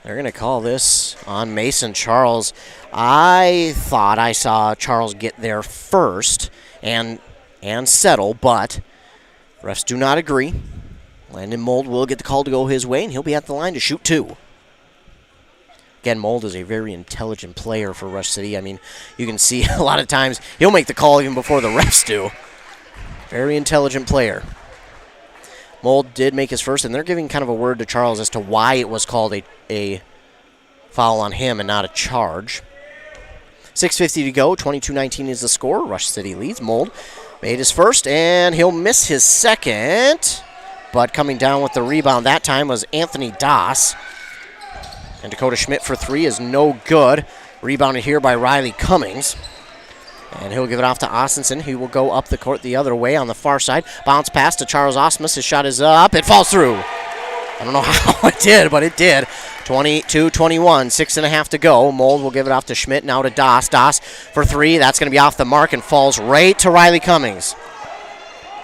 They're going to call this on Mason Charles. I thought I saw Charles get there first and settle, but refs do not agree. Landon Mold will get the call to go his way, and he'll be at the line to shoot two. Again, Mold is a very intelligent player for Rush City. I mean, you can see a lot of times he'll make the call even before the refs do. Very intelligent player. Mold did make his first, and they're giving kind of a word to Charles as to why it was called a foul on him and not a charge. 6:50 to go. 22-19 is the score. Rush City leads. Mold made his first, and he'll miss his second. But coming down with the rebound that time was Anthony Das. And Dakota Schmidt for three is no good. Rebounded here by Riley Cummings. And he'll give it off to Austinson. He will go up the court the other way on the far side. Bounce pass to Charles Osmus. His shot is up. It falls through. I don't know how it did, but it did. 22-21, 6.5 to go. Mold will give it off to Schmidt. Now to Das. Das for three. That's going to be off the mark and falls right to Riley Cummings.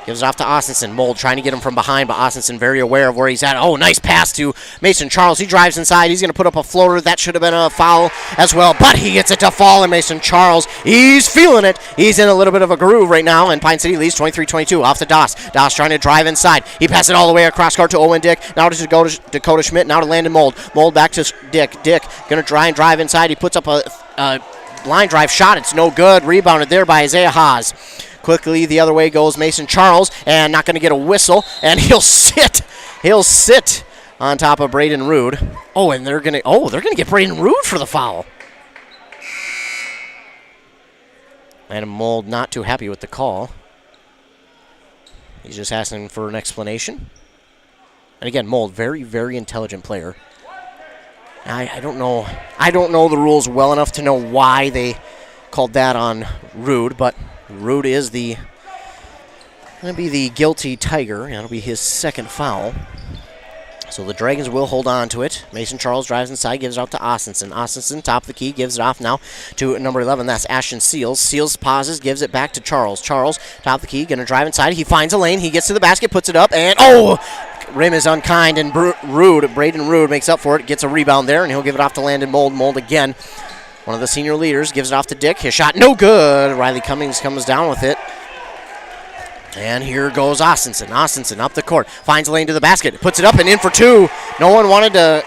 Gives it off to Austinson. Mold trying to get him from behind, but Austinson very aware of where he's at. Oh, nice pass to Mason Charles. He drives inside. He's going to put up a floater. That should have been a foul as well, but he gets it to fall, and Mason Charles, he's feeling it. He's in a little bit of a groove right now, and Pine City leads 23-22. Off to Das. Das trying to drive inside. He passes it all the way across court to Owen Dick. Now to Dakota Schmidt. Now to Landon Mold. Mold back to Dick. Dick going to try and drive inside. He puts up a line drive shot. It's no good. Rebounded there by Isaiah Haas. Quickly the other way goes Mason Charles, and not going to get a whistle, and he'll sit on top of Braden Rude. Oh, and they're going to get Braden Rude for the foul. And Mold not too happy with the call. He's just asking for an explanation. And again, Mold, very, very intelligent player. I don't know the rules well enough to know why they called that on Rude, but Rude is going to be the guilty Tiger. That'll be his second foul. So the Dragons will hold on to it. Mason Charles drives inside, gives it out to Austinson. Austinson, top of the key, gives it off now to number 11. That's Ashton Seals. Seals pauses, gives it back to Charles. Charles, top of the key, going to drive inside. He finds a lane. He gets to the basket, puts it up, and rim is unkind, and Braden Rude makes up for it, gets a rebound there, and he'll give it off to Landon Mold. Mold again. One of the senior leaders gives it off to Dick. His shot, no good. Riley Cummings comes down with it. And here goes Austinson. Austinson up the court. Finds a lane to the basket. Puts it up and in for two. No one wanted to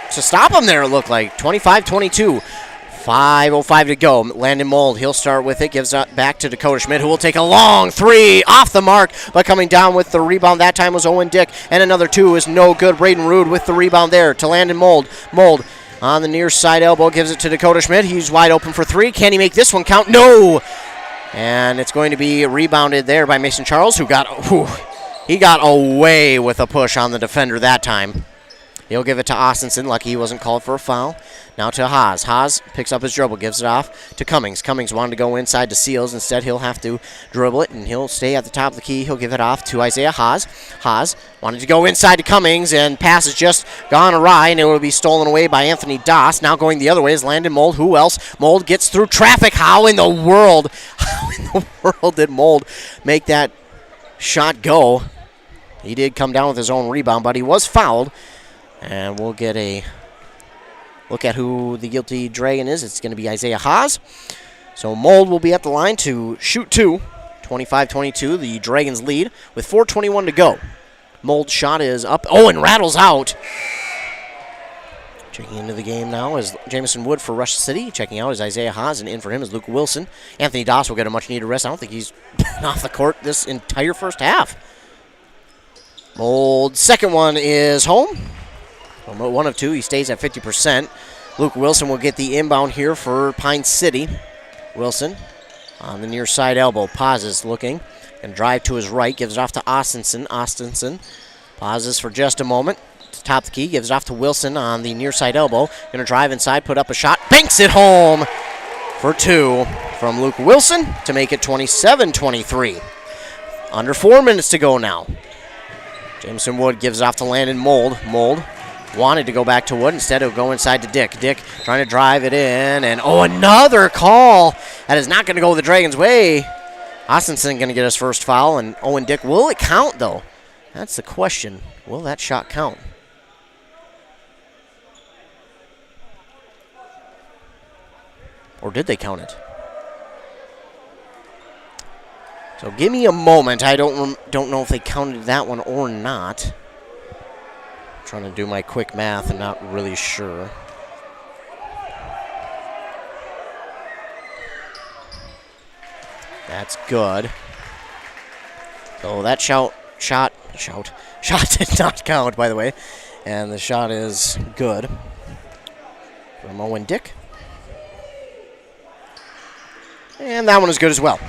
stop him there, it looked like. 25-22. 5:05 to go. Landon Mold, he'll start with it. Gives it back to Dakota Schmidt, who will take a long three off the mark. But coming down with the rebound that time was Owen Dick. And another two is no good. Braden Rude with the rebound there to Landon Mold. Mold on the near side elbow, gives it to Dakota Schmidt. He's wide open for three. Can he make this one count? No! And it's going to be rebounded there by Mason Charles, who got away with a push on the defender that time. He'll give it to Austinson. Lucky he wasn't called for a foul. Now to Haas. Haas picks up his dribble, gives it off to Cummings. Cummings wanted to go inside to Seals. Instead, he'll have to dribble it, and he'll stay at the top of the key. He'll give it off to Isaiah Haas. Haas wanted to go inside to Cummings, and pass has just gone awry, and it will be stolen away by Anthony Doss. Now going the other way is Landon Mold. Who else? Mold gets through traffic. How in the world did Mold make that shot go? He did come down with his own rebound, but he was fouled. And we'll get a look at who the guilty Dragon is. It's going to be Isaiah Haas. So Mold will be at the line to shoot two. 25-22, the Dragons lead with 4:21 to go. Mold's shot is up. Oh, and rattles out. Checking into the game now is Jamison Wood for Rush City. Checking out is Isaiah Haas, and in for him is Luke Wilson. Anthony Doss will get a much-needed rest. I don't think he's been off the court this entire first half. Mold's second one is home. One of two. He stays at 50%. Luke Wilson will get the inbound here for Pine City. Wilson on the near side elbow. Pauses looking. And drive to his right. Gives it off to Austinson. Austinson pauses for just a moment. To top the key. Gives it off to Wilson on the near side elbow. Going to drive inside. Put up a shot. Banks it home for two from Luke Wilson to make it 27-23. Under 4 minutes to go now. Jameson Wood gives it off to Landon Mold. Mold wanted to go back to Wood. Instead, he'll go inside to Dick. Dick trying to drive it in. And, another call. That is not going to go the Dragons' way. Austinson going to get his first foul. And Owen Dick, will it count, though? That's the question. Will that shot count? Or did they count it? So give me a moment. I don't know if they counted that one or not. Trying to do my quick math and not really sure. That's good. So that shot did not count, by the way. And the shot is good from Owen Dick. And that one is good as well.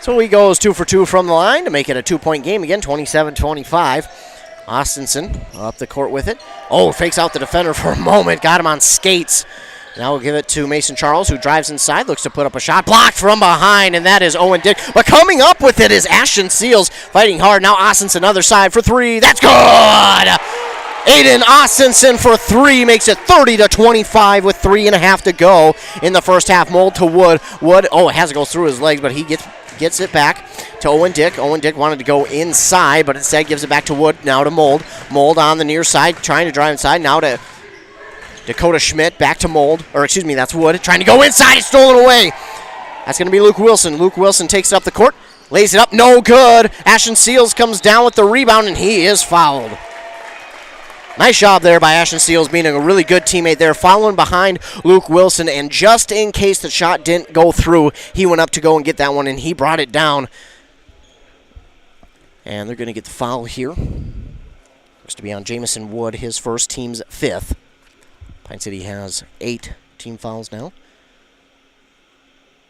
So he goes 2 for 2 from the line to make it a 2-point game again, 27-25. Austinson up the court with it. Fakes out the defender for a moment. Got him on skates. Now we'll give it to Mason Charles, who drives inside, looks to put up a shot. Blocked from behind, and that is Owen Dick. But coming up with it is Ashton Seals, fighting hard. Now Austinson, other side for three. That's good! Aiden Austinson for three makes it 30-25 with 3.5 to go in the first half. Mold to Wood. Wood, it has to go through his legs, but he gets it back to Owen Dick. Owen Dick wanted to go inside, but instead gives it back to Wood. Now to Mold. Mold on the near side, trying to drive inside. Now to Dakota Schmidt, back to Mold. That's Wood. Trying to go inside. It's stolen away. That's going to be Luke Wilson. Luke Wilson takes it up the court. Lays it up. No good. Ashton Seals comes down with the rebound, and he is fouled. Nice job there by Ashton Seals, being a really good teammate there, following behind Luke Wilson, and just in case the shot didn't go through, he went up to go and get that one, and he brought it down. And they're going to get the foul here. It's to be on Jamison Wood, his first, team's 5th. Pine City has 8 team fouls now.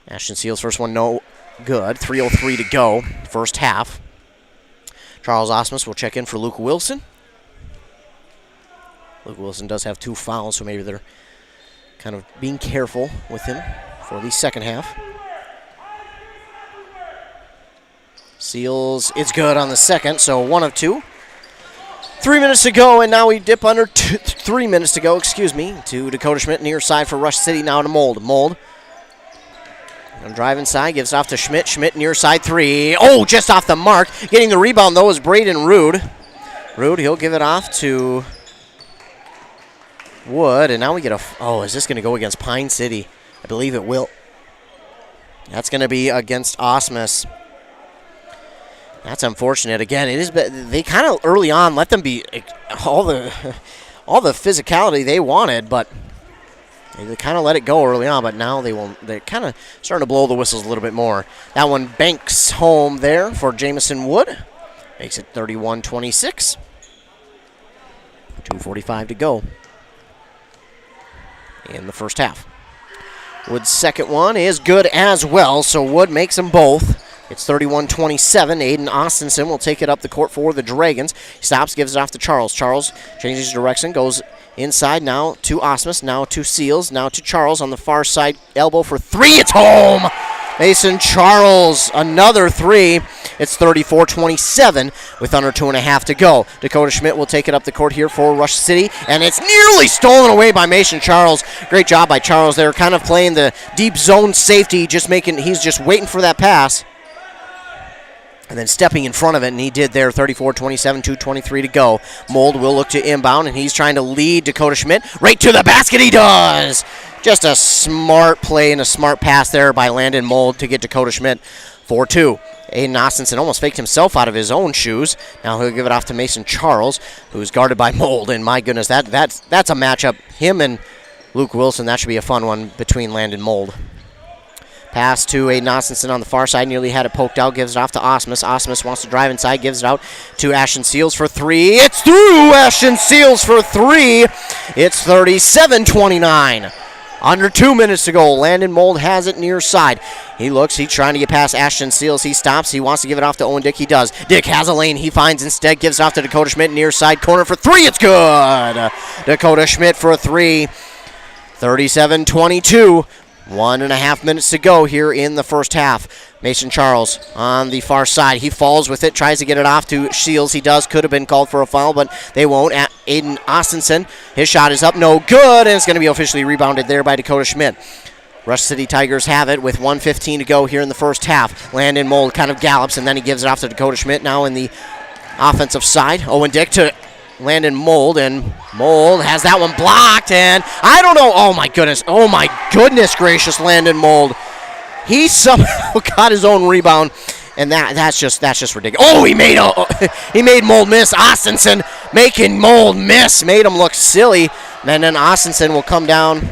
Ashton Seals, first one, no good. 3:03 to go, first half. Charles Osmus will check in for Luke Wilson. Luke Wilson does have 2 fouls, so maybe they're kind of being careful with him for the second half. Seals, it's good on the second, so 1 of 2. 3 minutes to go, and now we dip under 3 minutes to go, to Dakota Schmidt near side for Rush City, now to Mold. Mold, gonna drive inside, gives off to Schmidt. Schmidt near side 3. Just off the mark. Getting the rebound, though, is Braden Rude. Rude, he'll give it off to Wood, and now we get is this going to go against Pine City? I believe it will. That's going to be against Osmus. That's unfortunate. Again, it is. They kind of early on let them be all the physicality they wanted, but they kind of let it go early on. But now they're kind of starting to blow the whistles a little bit more. That one banks home there for Jamison Wood. Makes it 31-26. 2:45 to go in the first half. Wood's second one is good as well, so Wood makes them both. It's 31-27. Aiden Austinson will take it up the court for the Dragons. He stops, gives it off to Charles. Charles changes direction, goes inside now to Osmus, now to Seals, now to Charles on the far side. Elbow for three. It's home! Mason Charles, another three. It's 34-27 with under 2.5 to go. Dakota Schmidt will take it up the court here for Rush City, and it's nearly stolen away by Mason Charles. Great job by Charles there, kind of playing the deep zone safety, he's just waiting for that pass. And then stepping in front of it, and he did there, 34-27, 2:23 to go. Mold will look to inbound, and he's trying to lead Dakota Schmidt. Right to the basket, he does! Just a smart play and a smart pass there by Landon Mold to get Dakota Schmidt 4-2. Aiden Austinson almost faked himself out of his own shoes. Now he'll give it off to Mason Charles, who's guarded by Mold, and my goodness, that's a matchup. Him and Luke Wilson, that should be a fun one between Landon Mold. Pass to Aiden Austinson on the far side, nearly had it poked out, gives it off to Osmus. Osmus wants to drive inside, gives it out to Ashton Seals for three. It's through! Ashton Seals for three. It's 37-29. Under 2 minutes to go. Landon Mold has it near side. He looks, he's trying to get past Ashton Seals. He stops, he wants to give it off to Owen Dick. He does. Dick has a lane, he finds instead, gives it off to Dakota Schmidt near side corner for three. It's good! Dakota Schmidt for a three. 37-22. 1.5 minutes to go here in the first half. Mason Charles on the far side. He falls with it, tries to get it off to Shields. He does. Could have been called for a foul, but they won't. Aiden Austinson, his shot is up, no good, and it's going to be officially rebounded there by Dakota Schmidt. Rush City Tigers have it with 1:15 to go here in the first half. Landon Mold kind of gallops, and then he gives it off to Dakota Schmidt now in the offensive side. Owen Dick to Landon Mold, and Mold has that one blocked, and I don't know. Oh my goodness gracious, Landon Mold. He somehow got his own rebound, and that's just ridiculous. Oh, he made Mold miss. Austinson making Mold miss, made him look silly, and then Austinson will come down.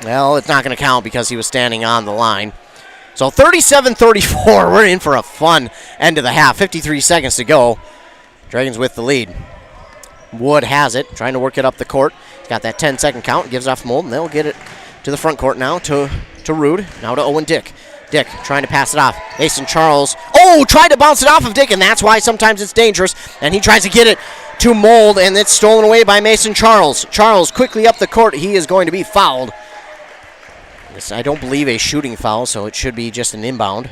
Well, it's not going to count because he was standing on the line. So 37-34, we're in for a fun end of the half. 53 seconds to go. Dragons with the lead. Wood has it, trying to work it up the court. He's got that 10-second count, gives off Mold, and they'll get it to the front court now to Rude. Now to Owen Dick. Dick trying to pass it off. Mason Charles, tried to bounce it off of Dick, and that's why sometimes it's dangerous. And he tries to get it to Mold, and it's stolen away by Mason Charles. Charles quickly up the court. He is going to be fouled. This, I don't believe, a shooting foul, so it should be just an inbound.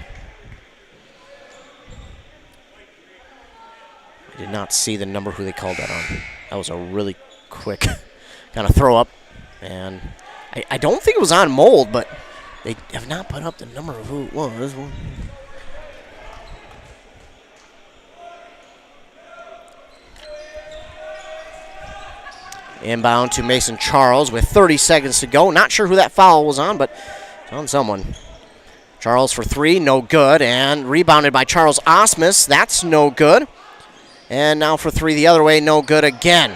Did not see the number who they called that on. That was a really quick kind of throw up. And I don't think it was on Mold, but they have not put up the number of who it was. Inbound to Mason Charles with 30 seconds to go. Not sure who that foul was on, but it's on someone. Charles for three, no good. And rebounded by Charles Osmus. That's no good. And now for three the other way, no good again.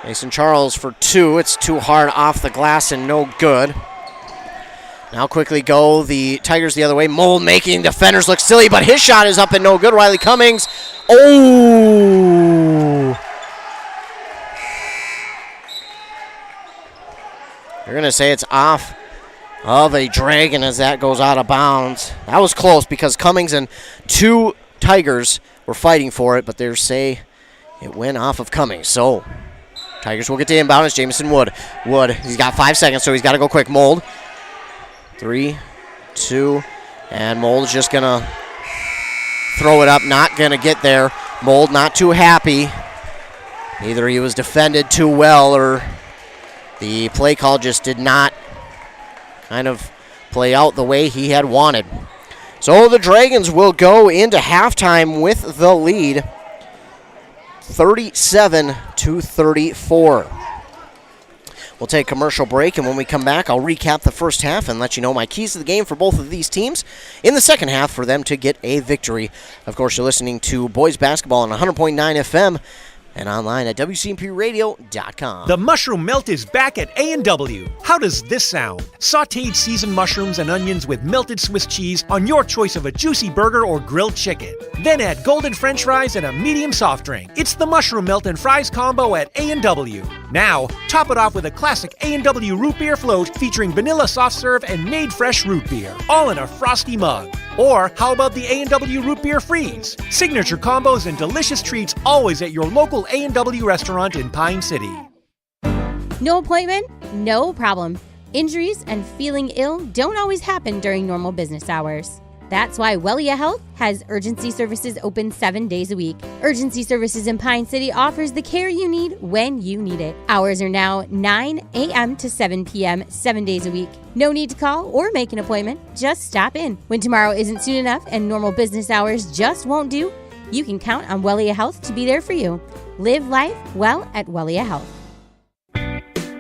Mason Charles for two. It's too hard off the glass and no good. Now quickly go the Tigers the other way. Mold making defenders look silly, but his shot is up and no good. Riley Cummings. Oh! You're going to say it's off of a Dragon as that goes out of bounds. That was close because Cummings and two Tigers were fighting for it, but they say it went off of Cummings. So Tigers will get to inbound. It's Jamison Wood. Wood, he's got 5 seconds, so he's got to go quick. Mold. 3, 2, and Mold is just going to throw it up. Not going to get there. Mold not too happy. Either he was defended too well or the play call just did not kind of play out the way he had wanted. So the Dragons will go into halftime with the lead, 37-34. We'll take a commercial break, and when we come back, I'll recap the first half and let you know my keys to the game for both of these teams in the second half for them to get a victory. Of course, you're listening to boys basketball on 100.9 FM and online at WCMPradio.com. The mushroom melt is back at A&W. How does this sound? Sautéed seasoned mushrooms and onions with melted Swiss cheese on your choice of a juicy burger or grilled chicken. Then add golden French fries and a medium soft drink. It's the mushroom melt and fries combo at A&W. Now, top it off with a classic A&W root beer float featuring vanilla soft serve and made fresh root beer, all in a frosty mug. Or how about the A&W root beer freeze? Signature combos and delicious treats always at your local A&W restaurant in Pine City. No appointment? No problem. Injuries and feeling ill don't always happen during normal business hours. That's why Wellia Health has urgency services open 7 days a week. Urgency Services in Pine City offers the care you need when you need it. Hours are now 9 a.m. to 7 p.m. 7 days a week. No need to call or make an appointment. Just stop in. When tomorrow isn't soon enough and normal business hours just won't do, you can count on Wellia Health to be there for you. Live life well at Wellia Health.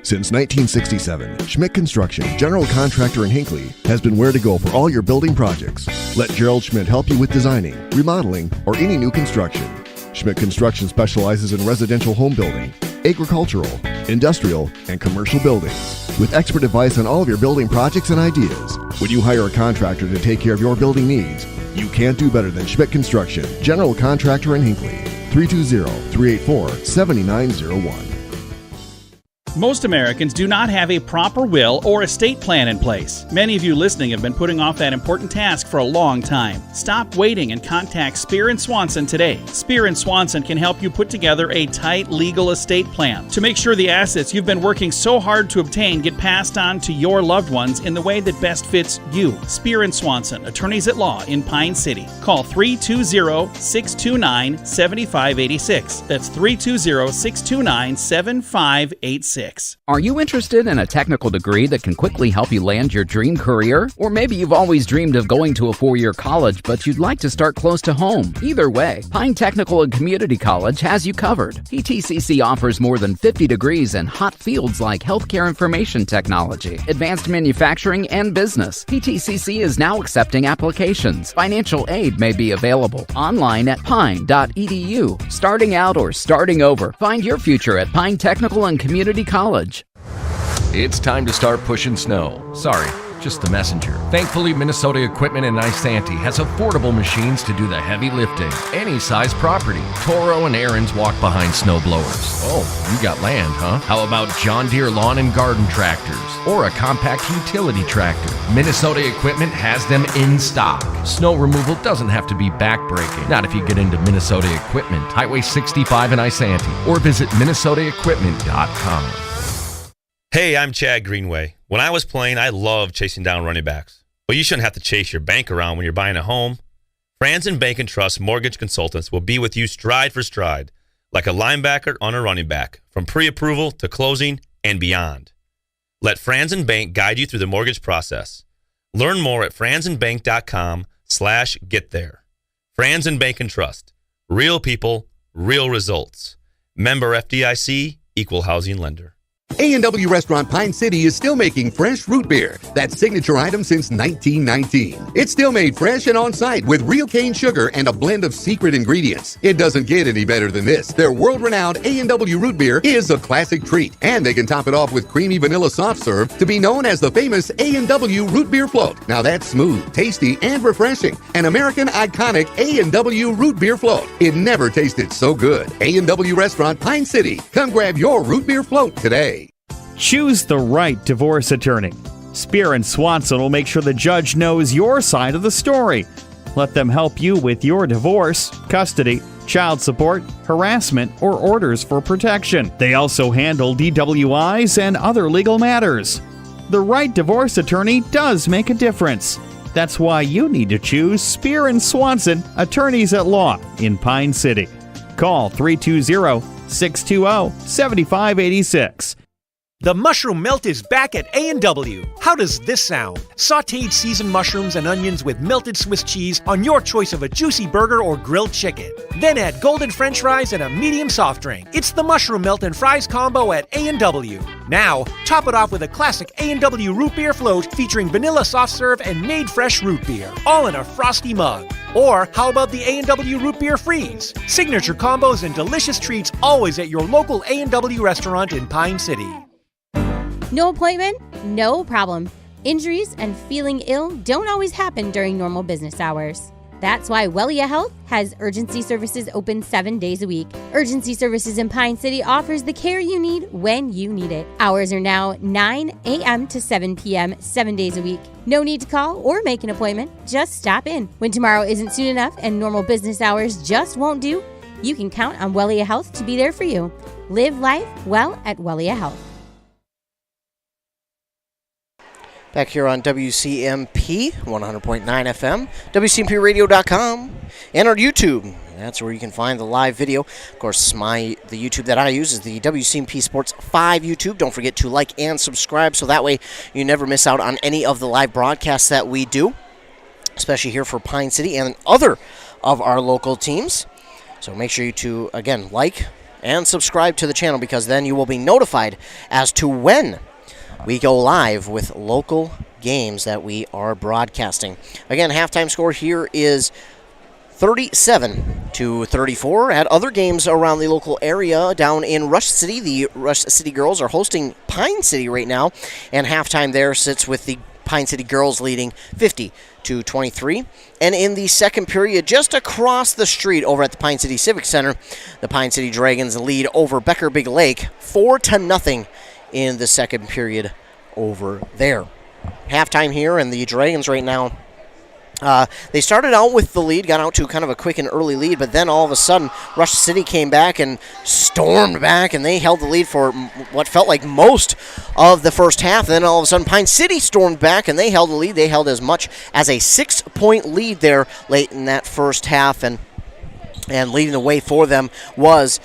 Since 1967, Schmidt Construction, general contractor in Hinckley, has been where to go for all your building projects. Let Gerald Schmidt help you with designing, remodeling, or any new construction. Schmidt Construction specializes in residential home building, agricultural, industrial, and commercial buildings. With expert advice on all of your building projects and ideas, when you hire a contractor to take care of your building needs, you can't do better than Schmidt Construction, general contractor in Hinckley. 320-384-7901. Most Americans do not have a proper will or estate plan in place. Many of you listening have been putting off that important task for a long time. Stop waiting and contact Spear & Swanson today. Spear & Swanson can help you put together a tight legal estate plan to make sure the assets you've been working so hard to obtain get passed on to your loved ones in the way that best fits you. Spear & Swanson, attorneys at law in Pine City. Call 320-629-7586. That's 320-629-7586. Are you interested in a technical degree that can quickly help you land your dream career? Or maybe you've always dreamed of going to a four-year college, but you'd like to start close to home. Either way, Pine Technical and Community College has you covered. PTCC offers more than 50 degrees in hot fields like healthcare information technology, advanced manufacturing, and business. PTCC is now accepting applications. Financial aid may be available online at pine.edu. Starting out or starting over, find your future at Pine Technical and Community College. It's time to start pushing snow. Sorry, just the messenger. Thankfully, Minnesota Equipment in Isanti has affordable machines to do the heavy lifting. Any size property. Toro and Aaron's walk behind snow blowers. Oh, you got land, huh? How about John Deere lawn and garden tractors? Or a compact utility tractor? Minnesota Equipment has them in stock. Snow removal doesn't have to be backbreaking. Not if you get into Minnesota Equipment. Highway 65 in Isanti. Or visit minnesotaequipment.com. Hey, I'm Chad Greenway. When I was playing, I loved chasing down running backs. But you shouldn't have to chase your bank around when you're buying a home. Franzen Bank & Trust Mortgage Consultants will be with you stride for stride, like a linebacker on a running back, from pre-approval to closing and beyond. Let Franzen Bank guide you through the mortgage process. Learn more at franzenbank.com/getThere. Franzen Bank & Trust. Real people, real results. Member FDIC, Equal Housing Lender. A&W Restaurant Pine City is still making fresh root beer, that signature item since 1919. It's still made fresh and on-site with real cane sugar and a blend of secret ingredients. It doesn't get any better than this. Their world-renowned A&W root beer is a classic treat, and they can top it off with creamy vanilla soft serve to be known as the famous A&W root beer float. Now that's smooth, tasty, and refreshing. An American iconic A&W root beer float. It never tasted so good. A&W Restaurant Pine City. Come grab your root beer float today. Choose the right divorce attorney. Spear & Swanson will make sure the judge knows your side of the story. Let them help you with your divorce, custody, child support, harassment, or orders for protection. They also handle DWIs and other legal matters. The right divorce attorney does make a difference. That's why you need to choose Spear & Swanson, attorneys at law in Pine City. Call 320-620-7586. The mushroom melt is back at A&W. How does this sound? Sautéed seasoned mushrooms and onions with melted Swiss cheese on your choice of a juicy burger or grilled chicken. Then add golden French fries and a medium soft drink. It's the mushroom melt and fries combo at A&W. Now, top it off with a classic A&W root beer float featuring vanilla soft serve and made fresh root beer, all in a frosty mug. Or how about the A&W Root Beer Freeze? Signature combos and delicious treats always at your local A&W restaurant in Pine City. No appointment? No problem. Injuries and feeling ill don't always happen during normal business hours. That's why Wellia Health has urgency services open 7 days a week. Urgency Services in Pine City offers the care you need when you need it. Hours are now 9 a.m. to 7 p.m. 7 days a week. No need to call or make an appointment. Just stop in. When tomorrow isn't soon enough and normal business hours just won't do, you can count on Wellia Health to be there for you. Live life well at Wellia Health. Back here on WCMP 100.9 FM, WCMPradio.com, and our YouTube. That's where you can find the live video. Of course, the YouTube that I use is the WCMP Sports 5 YouTube. Don't forget to like and subscribe so that way you never miss out on any of the live broadcasts that we do, especially here for Pine City and other of our local teams. So make sure you to, again, like and subscribe to the channel because then you will be notified as to when we go live with local games that we are broadcasting. Again, halftime score here is 37-34. At other games around the local area down in Rush City, the Rush City girls are hosting Pine City right now, and halftime there sits with the Pine City girls leading 50-23. And in the second period, just across the street over at the Pine City Civic Center, the Pine City Dragons lead over Becker Big Lake 4-0 in the second period over there. Halftime here, and the Dragons right now, they started out with the lead, got out to kind of a quick and early lead, but then all of a sudden, Rush City came back and stormed back, and they held the lead for what felt like most of the first half. Then all of a sudden, Pine City stormed back, and they held the lead. They held as much as a 6-point lead there late in that first half, and leading the way for them was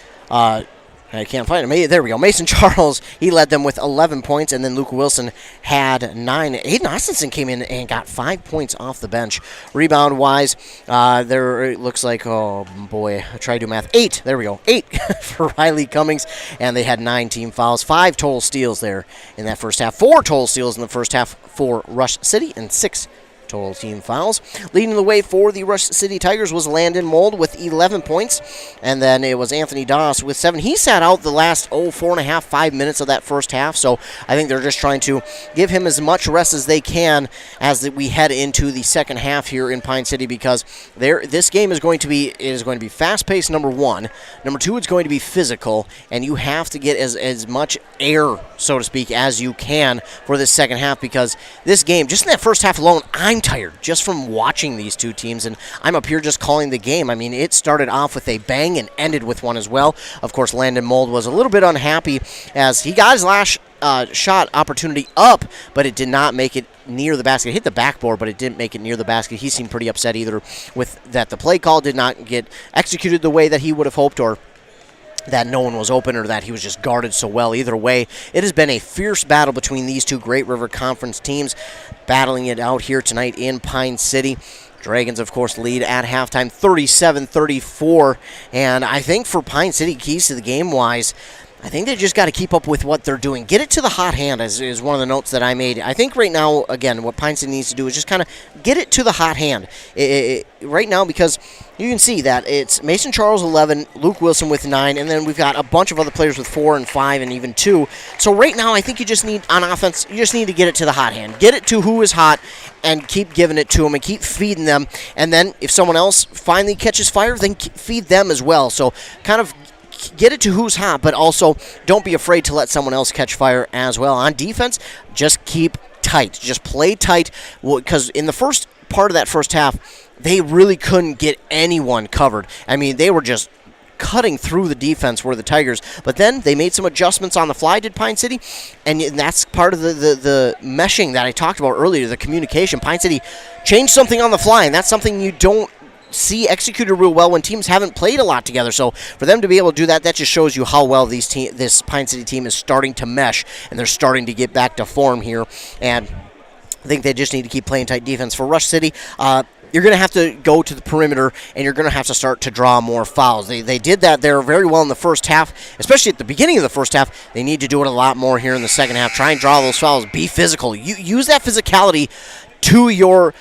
I can't find him. There we go. Mason Charles, he led them with 11 points, and then Luke Wilson had 9. Aiden Austinson came in and got 5 points off the bench. Rebound-wise, there it looks like, oh boy, I tried to do math. 8, there we go. 8 for Riley Cummings, and they had 9 team fouls. 5 total steals there in that first half. 4 total steals in the first half for Rush City, and 6 total team fouls. Leading the way for the Rush City Tigers was Landon Mold with 11 points, and then it was Anthony Doss with 7. He sat out the last 5 minutes of that first half, so I think they're just trying to give him as much rest as they can as we head into the second half here in Pine City, because this game is going to be fast-paced, number one. Number two, it's going to be physical, and you have to get as much air, so to speak, as you can for this second half, because this game, just in that first half alone, I'm tired just from watching these two teams, and I'm up here just calling the game. I mean, it started off with a bang and ended with one as well. Of course, Landon Mold was a little bit unhappy as he got his last shot opportunity up, but it did not make it near the basket. It hit the backboard, but it didn't make it near the basket. He seemed pretty upset either with that the play call did not get executed the way that he would have hoped, or that no one was open, or that he was just guarded so well. Either way, it has been a fierce battle between these two Great River Conference teams, battling it out here tonight in Pine City. Dragons, of course, lead at halftime 37-34, and I think for Pine City, keys to the game-wise, I think they just got to keep up with what they're doing. Get it to the hot hand is one of the notes that I made. I think right now, again, what Pine City needs to do is just kind of get it to the hot hand right now, because you can see that it's Mason Charles 11, Luke Wilson with 9, and then we've got a bunch of other players with 4 and 5 and even 2. So right now I think you just need, on offense, you just need to get it to the hot hand. Get it to who is hot and keep giving it to them and keep feeding them. And then if someone else finally catches fire, then feed them as well. So kind of get it to who's hot, but also don't be afraid to let someone else catch fire as well. On defense, just keep tight. Just play tight, because in the first part of that first half, they really couldn't get anyone covered. I mean, they were just cutting through the defense were the Tigers, but then they made some adjustments on the fly, did Pine City, and that's part of the meshing that I talked about earlier, the communication. Pine City changed something on the fly, and that's something you don't see executed real well when teams haven't played a lot together. So for them to be able to do that, that just shows you how well this Pine City team is starting to mesh, and they're starting to get back to form here. And I think they just need to keep playing tight defense. For Rush City, you're going to have to go to the perimeter, and you're going to have to start to draw more fouls. They did that there very well in the first half, especially at the beginning of the first half. They need to do it a lot more here in the second half. Try and draw those fouls. Be physical. Use that physicality to your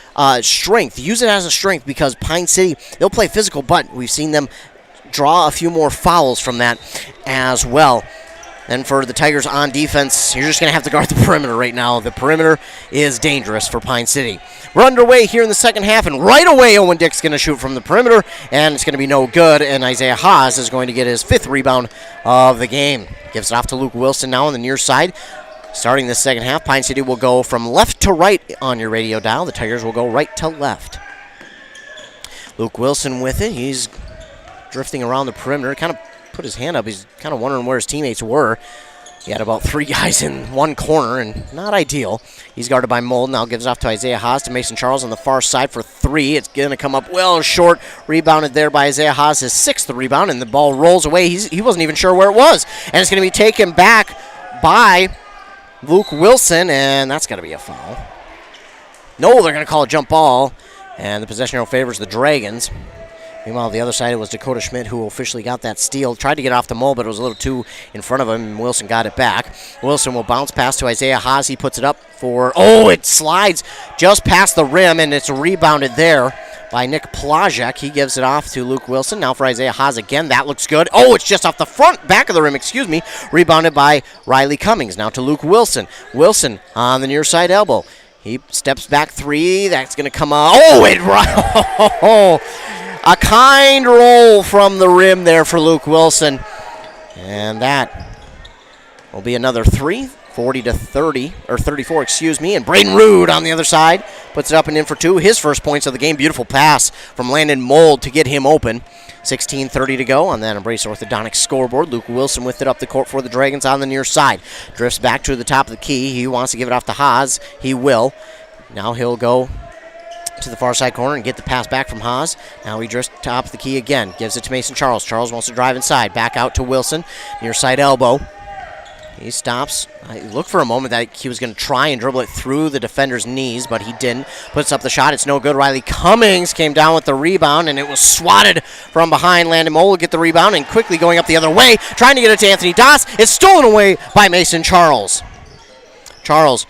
strength. Use it as a strength because Pine City, they'll play physical, but we've seen them draw a few more fouls from that as well. And for the Tigers on defense, you're just going to have to guard the perimeter right now. The perimeter is dangerous for Pine City. We're underway here in the second half, and right away Owen Dick's going to shoot from the perimeter, and it's going to be no good, and Isaiah Haas is going to get his 5th rebound of the game. Gives it off to Luke Wilson now on the near side. Starting the second half, Pine City will go from left to right on your radio dial. The Tigers will go right to left. Luke Wilson with it. He's drifting around the perimeter, kind of put his hand up. He's kind of wondering where his teammates were. He had about 3 guys in one corner, and not ideal. He's guarded by Mold. Now gives off to Isaiah Haas to Mason Charles on the far side for 3. It's going to come up well short. Rebounded there by Isaiah Haas, his 6th rebound, and the ball rolls away. He wasn't even sure where it was. And it's going to be taken back by Luke Wilson, and that's got to be a foul. No, they're going to call a jump ball, and the possession arrow favors the Dragons. Meanwhile, the other side, it was Dakota Schmidt who officially got that steal. Tried to get off the Mold, but it was a little too in front of him, and Wilson got it back. Wilson will bounce pass to Isaiah Haas. He puts it up for, it slides just past the rim, and it's rebounded there by Nick Plajek. He gives it off to Luke Wilson. Now for Isaiah Haas again. That looks good. It's just off the back of the rim, Rebounded by Riley Cummings. Now to Luke Wilson. Wilson on the near side elbow. He steps back 3. That's going to come out. A kind roll from the rim there for Luke Wilson. And that will be another 3, 40-30, or 34, And Braden Rude on the other side puts it up and in for 2. His first points of the game. Beautiful pass from Landon Mold to get him open. 16:30 to go on that Embrace Orthodontics scoreboard. Luke Wilson with it up the court for the Dragons on the near side. Drifts back to the top of the key. He wants to give it off to Haas. He will. Now he'll go to the far side corner and get the pass back from Haas. Now he drifts top of the key again. Gives it to Mason Charles. Charles wants to drive inside. Back out to Wilson. Near side elbow. He stops. I looked for a moment that he was going to try and dribble it through the defender's knees, but he didn't. Puts up the shot. It's no good. Riley Cummings came down with the rebound, and it was swatted from behind. Landon Moll will get the rebound and quickly going up the other way, trying to get it to Anthony Doss. It's stolen away by Mason Charles. Charles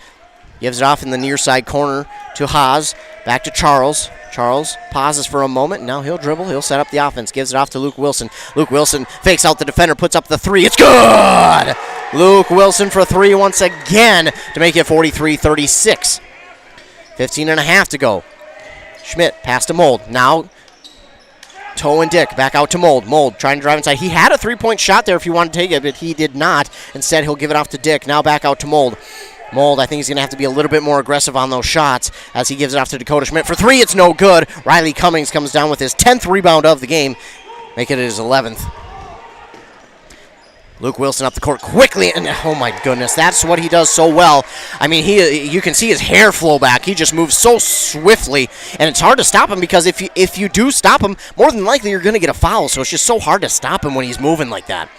gives it off in the near side corner to Haas. Back to Charles. Charles pauses for a moment. Now he'll dribble. He'll set up the offense. Gives it off to Luke Wilson. Luke Wilson fakes out the defender. Puts up the 3. It's good! Luke Wilson for 3 once again to make it 43-36. 15.5 to go. Schmidt pass to Mold. Now Toe and Dick back out to Mold. Mold trying to drive inside. He had a 3-point shot there if you wanted to take it, but he did not. Instead, he'll give it off to Dick. Now back out to Mold. Mold, I think he's going to have to be a little bit more aggressive on those shots as he gives it off to Dakota Schmidt. For 3, it's no good. Riley Cummings comes down with his 10th rebound of the game, making it his 11th. Luke Wilson up the court quickly, and oh my goodness, that's what he does so well. I mean, you can see his hair flow back. He just moves so swiftly, and it's hard to stop him because if you do stop him, more than likely you're going to get a foul, so it's just so hard to stop him when he's moving like that.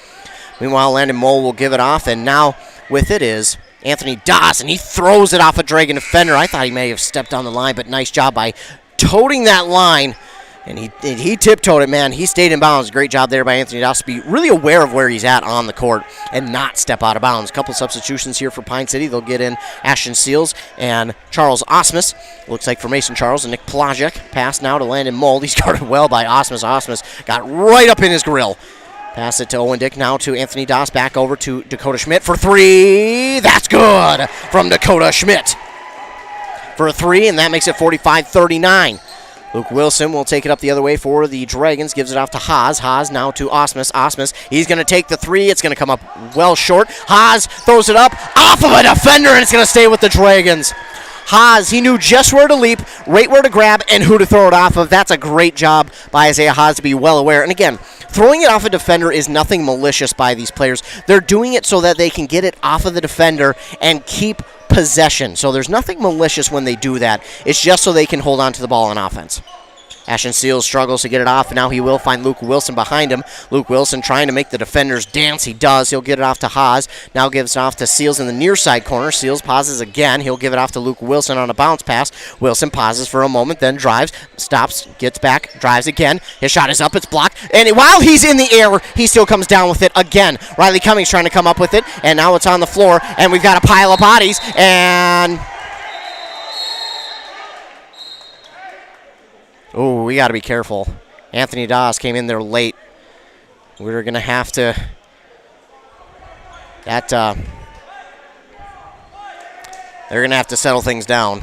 Meanwhile, Landon Moll will give it off, and now with it is Anthony Doss, and he throws it off a Dragon defender. I thought he may have stepped on the line, but nice job by toting that line. And he tiptoed it, man. He stayed in bounds. Great job there by Anthony Doss to be really aware of where he's at on the court and not step out of bounds. A couple substitutions here for Pine City. They'll get in Ashton Seals and Charles Osmus. Looks like for Mason Charles and Nick Plajek. Pass now to Landon Mold. He's guarded well by Osmus. Osmus got right up in his grill. Pass it to Owen Dick, now to Anthony Doss, back over to Dakota Schmidt for 3. That's good from Dakota Schmidt for a 3, and that makes it 45-39. Luke Wilson will take it up the other way for the Dragons, gives it off to Haas. Haas now to Osmus. Osmus, he's going to take the 3. It's going to come up well short. Haas throws it up off of a defender, and it's going to stay with the Dragons. Haas, he knew just where to leap, right where to grab, and who to throw it off of. That's a great job by Isaiah Haas to be well aware. And again, throwing it off a defender is nothing malicious by these players. They're doing it so that they can get it off of the defender and keep possession. So there's nothing malicious when they do that. It's just so they can hold on to the ball on offense. Ashton Seals struggles to get it off, and now he will find Luke Wilson behind him. Luke Wilson trying to make the defenders dance. He does. He'll get it off to Haas. Now gives it off to Seals in the near side corner. Seals pauses again. He'll give it off to Luke Wilson on a bounce pass. Wilson pauses for a moment, then drives, stops, gets back, drives again. His shot is up. It's blocked. And while he's in the air, he still comes down with it again. Riley Cummings trying to come up with it, and now it's on the floor, and we've got a pile of bodies, and Oh, we got to be careful. Anthony Doss came in there late. We're going to have to... They're going to have to settle things down.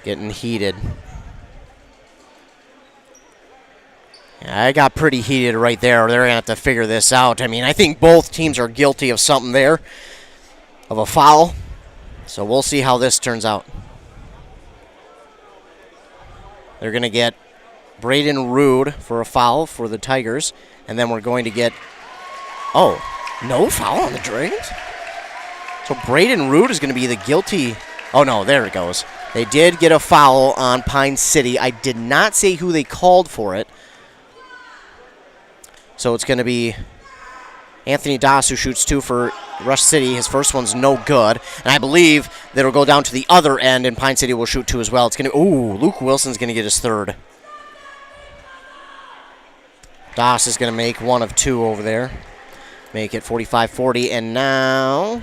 Getting heated. Yeah, I got pretty heated right there. They're going to have to figure this out. I mean, I think both teams are guilty of something there, of a foul. So we'll see how this turns out. They're going to get Braden Rude for a foul for the Tigers. And then we're going to get... Oh, no foul on the Dragons? So Braden Rude is going to be the guilty... Oh, no, there it goes. They did get a foul on Pine City. I did not say who they called for it. So it's going to be Anthony Doss, who shoots 2 for Rush City. His first one's no good. And I believe that it'll go down to the other end, and Pine City will shoot 2 as well. It's going to... Ooh, Luke Wilson's going to get his third. Doss is going to make 1 of 2 over there. Make it 45-40. And now...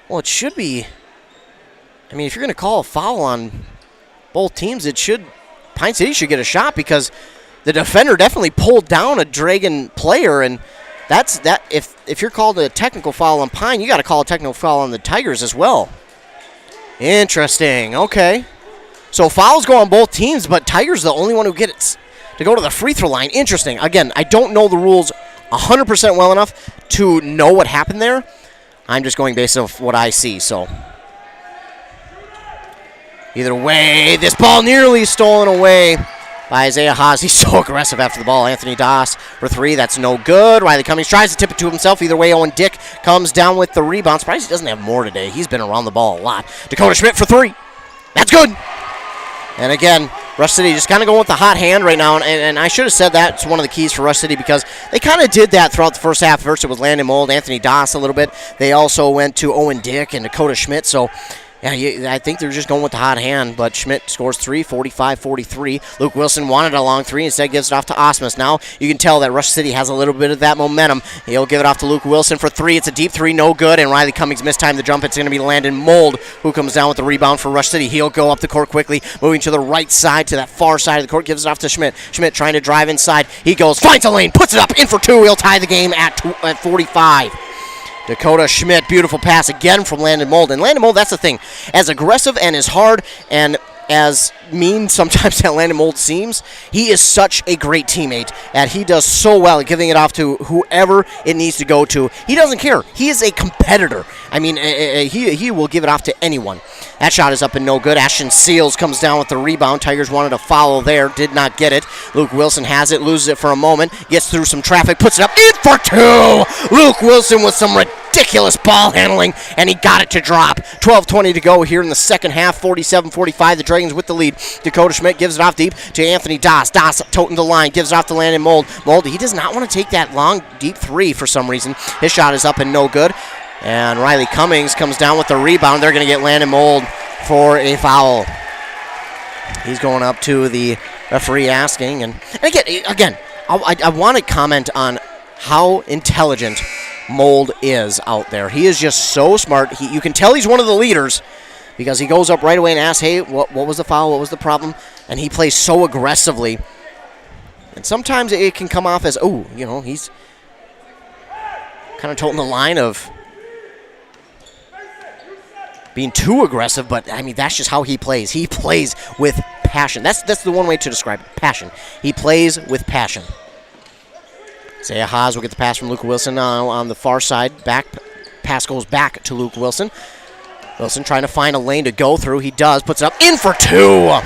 Well, it should be... I mean, if you're going to call a foul on both teams, it should... Pine City should get a shot because the defender definitely pulled down a Dragon player, and that's that. If you're called a technical foul on Pine, you got to call a technical foul on the Tigers as well. Interesting. Okay. So fouls go on both teams, but Tigers the only one who gets to go to the free throw line. Interesting. Again, I don't know the rules 100% well enough to know what happened there. I'm just going based off what I see, so... Either way, this ball nearly stolen away by Isaiah Haas. He's so aggressive after the ball. Anthony Doss for 3. That's no good. Riley Cummings tries to tip it to himself. Either way, Owen Dick comes down with the rebound. Surprised he doesn't have more today. He's been around the ball a lot. Dakota Schmidt for 3. That's good. And again, Rush City just kind of going with the hot hand right now. And I should have said that's one of the keys for Rush City because they kind of did that throughout the first half. First it was Landon Mold, Anthony Doss a little bit. They also went to Owen Dick and Dakota Schmidt. So... Yeah, I think they're just going with the hot hand, but Schmidt scores 3, 45-43. Luke Wilson wanted a long 3, instead gives it off to Osmus. Now you can tell that Rush City has a little bit of that momentum. He'll give it off to Luke Wilson for 3. It's a deep 3, no good, and Riley Cummings mistimed the jump. It's going to be Landon Mold who comes down with the rebound for Rush City. He'll go up the court quickly, moving to the right side, to that far side of the court, gives it off to Schmidt. Schmidt trying to drive inside. He goes, finds a lane, puts it up, in for 2. He'll tie the game at 45. Dakota Schmidt, beautiful pass again from Landon Mold. And Landon Mold, that's the thing. As aggressive and as hard and as mean sometimes that Landon Mold seems, he is such a great teammate. And he does so well at giving it off to whoever it needs to go to. He doesn't care. He is a competitor. I mean, he will give it off to anyone. That shot is up and no good. Ashton Seals comes down with the rebound. Tigers wanted a foul there, did not get it. Luke Wilson has it, loses it for a moment, gets through some traffic, puts it up, in for 2! Luke Wilson with some ridiculous ball handling, and he got it to drop. 12:20 to go here in the second half, 47-45. The Dragons with the lead. Dakota Schmidt gives it off deep to Anthony Doss. Doss toting the line, gives it off to Landon Mold. Mold, he does not want to take that long, deep 3 for some reason. His shot is up and no good. And Riley Cummings comes down with the rebound. They're going to get Landon Mold for a foul. He's going up to the referee asking. And again, I want to comment on how intelligent Mold is out there. He is just so smart. You can tell he's one of the leaders because he goes up right away and asks, hey, what was the foul? What was the problem? And he plays so aggressively. And sometimes it can come off as, he's kind of toting the line of being too aggressive, but I mean that's just how he plays. He plays with passion. That's the one way to describe it. Passion. He plays with passion. Isaiah Haas will get the pass from Luke Wilson on the far side. Pass goes back to Luke Wilson. Wilson trying to find a lane to go through. He does. Puts it up, in for 2.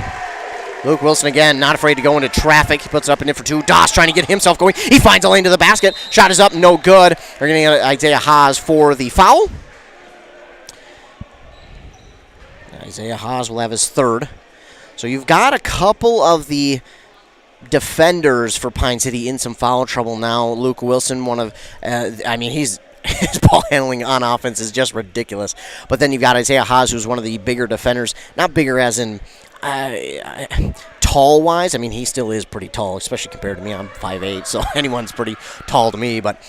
Luke Wilson again, not afraid to go into traffic. He puts it up and in for 2. Doss trying to get himself going. He finds a lane to the basket. Shot is up, no good. They're going to get Isaiah Haas for the foul. Isaiah Haas will have his third. So you've got a couple of the defenders for Pine City in some foul trouble now. Luke Wilson, his ball handling on offense is just ridiculous. But then you've got Isaiah Haas, who's one of the bigger defenders. Not bigger as in tall-wise. I mean, he still is pretty tall, especially compared to me. I'm 5'8", so anyone's pretty tall to me. But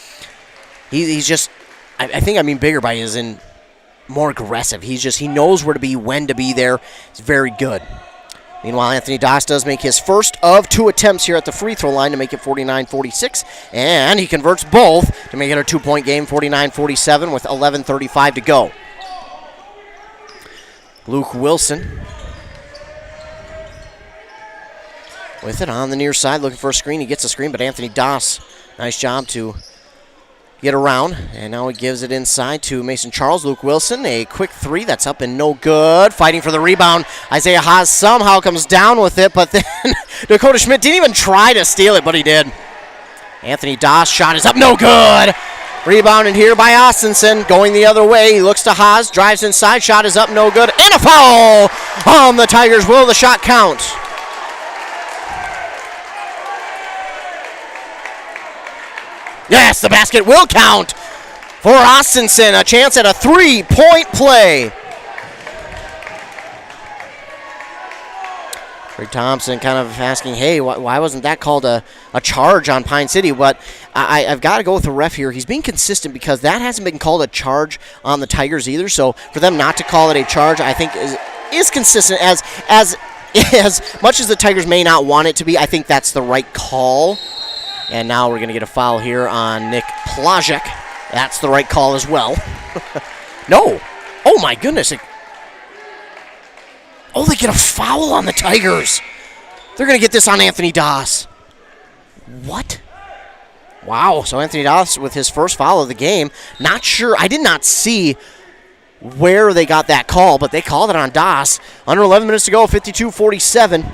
he's just, I think I mean bigger by as in more aggressive. He knows where to be, when to be there. It's very good. Meanwhile, Anthony Doss does make his first of 2 attempts here at the free throw line to make it 49-46, and he converts both to make it a 2-point game, 49-47 with 11:35 to go. Luke Wilson with it on the near side, looking for a screen. He gets a screen, but Anthony Doss, nice job to get around, and now he gives it inside to Mason Charles. Luke Wilson, a quick 3 that's up and no good. Fighting for the rebound. Isaiah Haas somehow comes down with it, but then Dakota Schmidt didn't even try to steal it, but he did. Anthony Doss shot is up, no good. Rebounded here by Austinson, going the other way. He looks to Haas, drives inside, shot is up, no good, and a foul on the Tigers. Will the shot count? Yes, the basket will count for Austinson. A chance at a 3-point play. Trey Thompson kind of asking, hey, why wasn't that called a charge on Pine City? But I've got to go with the ref here. He's being consistent because that hasn't been called a charge on the Tigers either. So for them not to call it a charge, I think is consistent. As much as the Tigers may not want it to be, I think that's the right call. And now we're going to get a foul here on Nick Plajek. That's the right call as well. No. Oh, my goodness. They get a foul on the Tigers. They're going to get this on Anthony Doss. What? Wow. So Anthony Doss with his first foul of the game. Not sure. I did not see where they got that call, but they called it on Doss. Under 11 minutes to go, 52-47.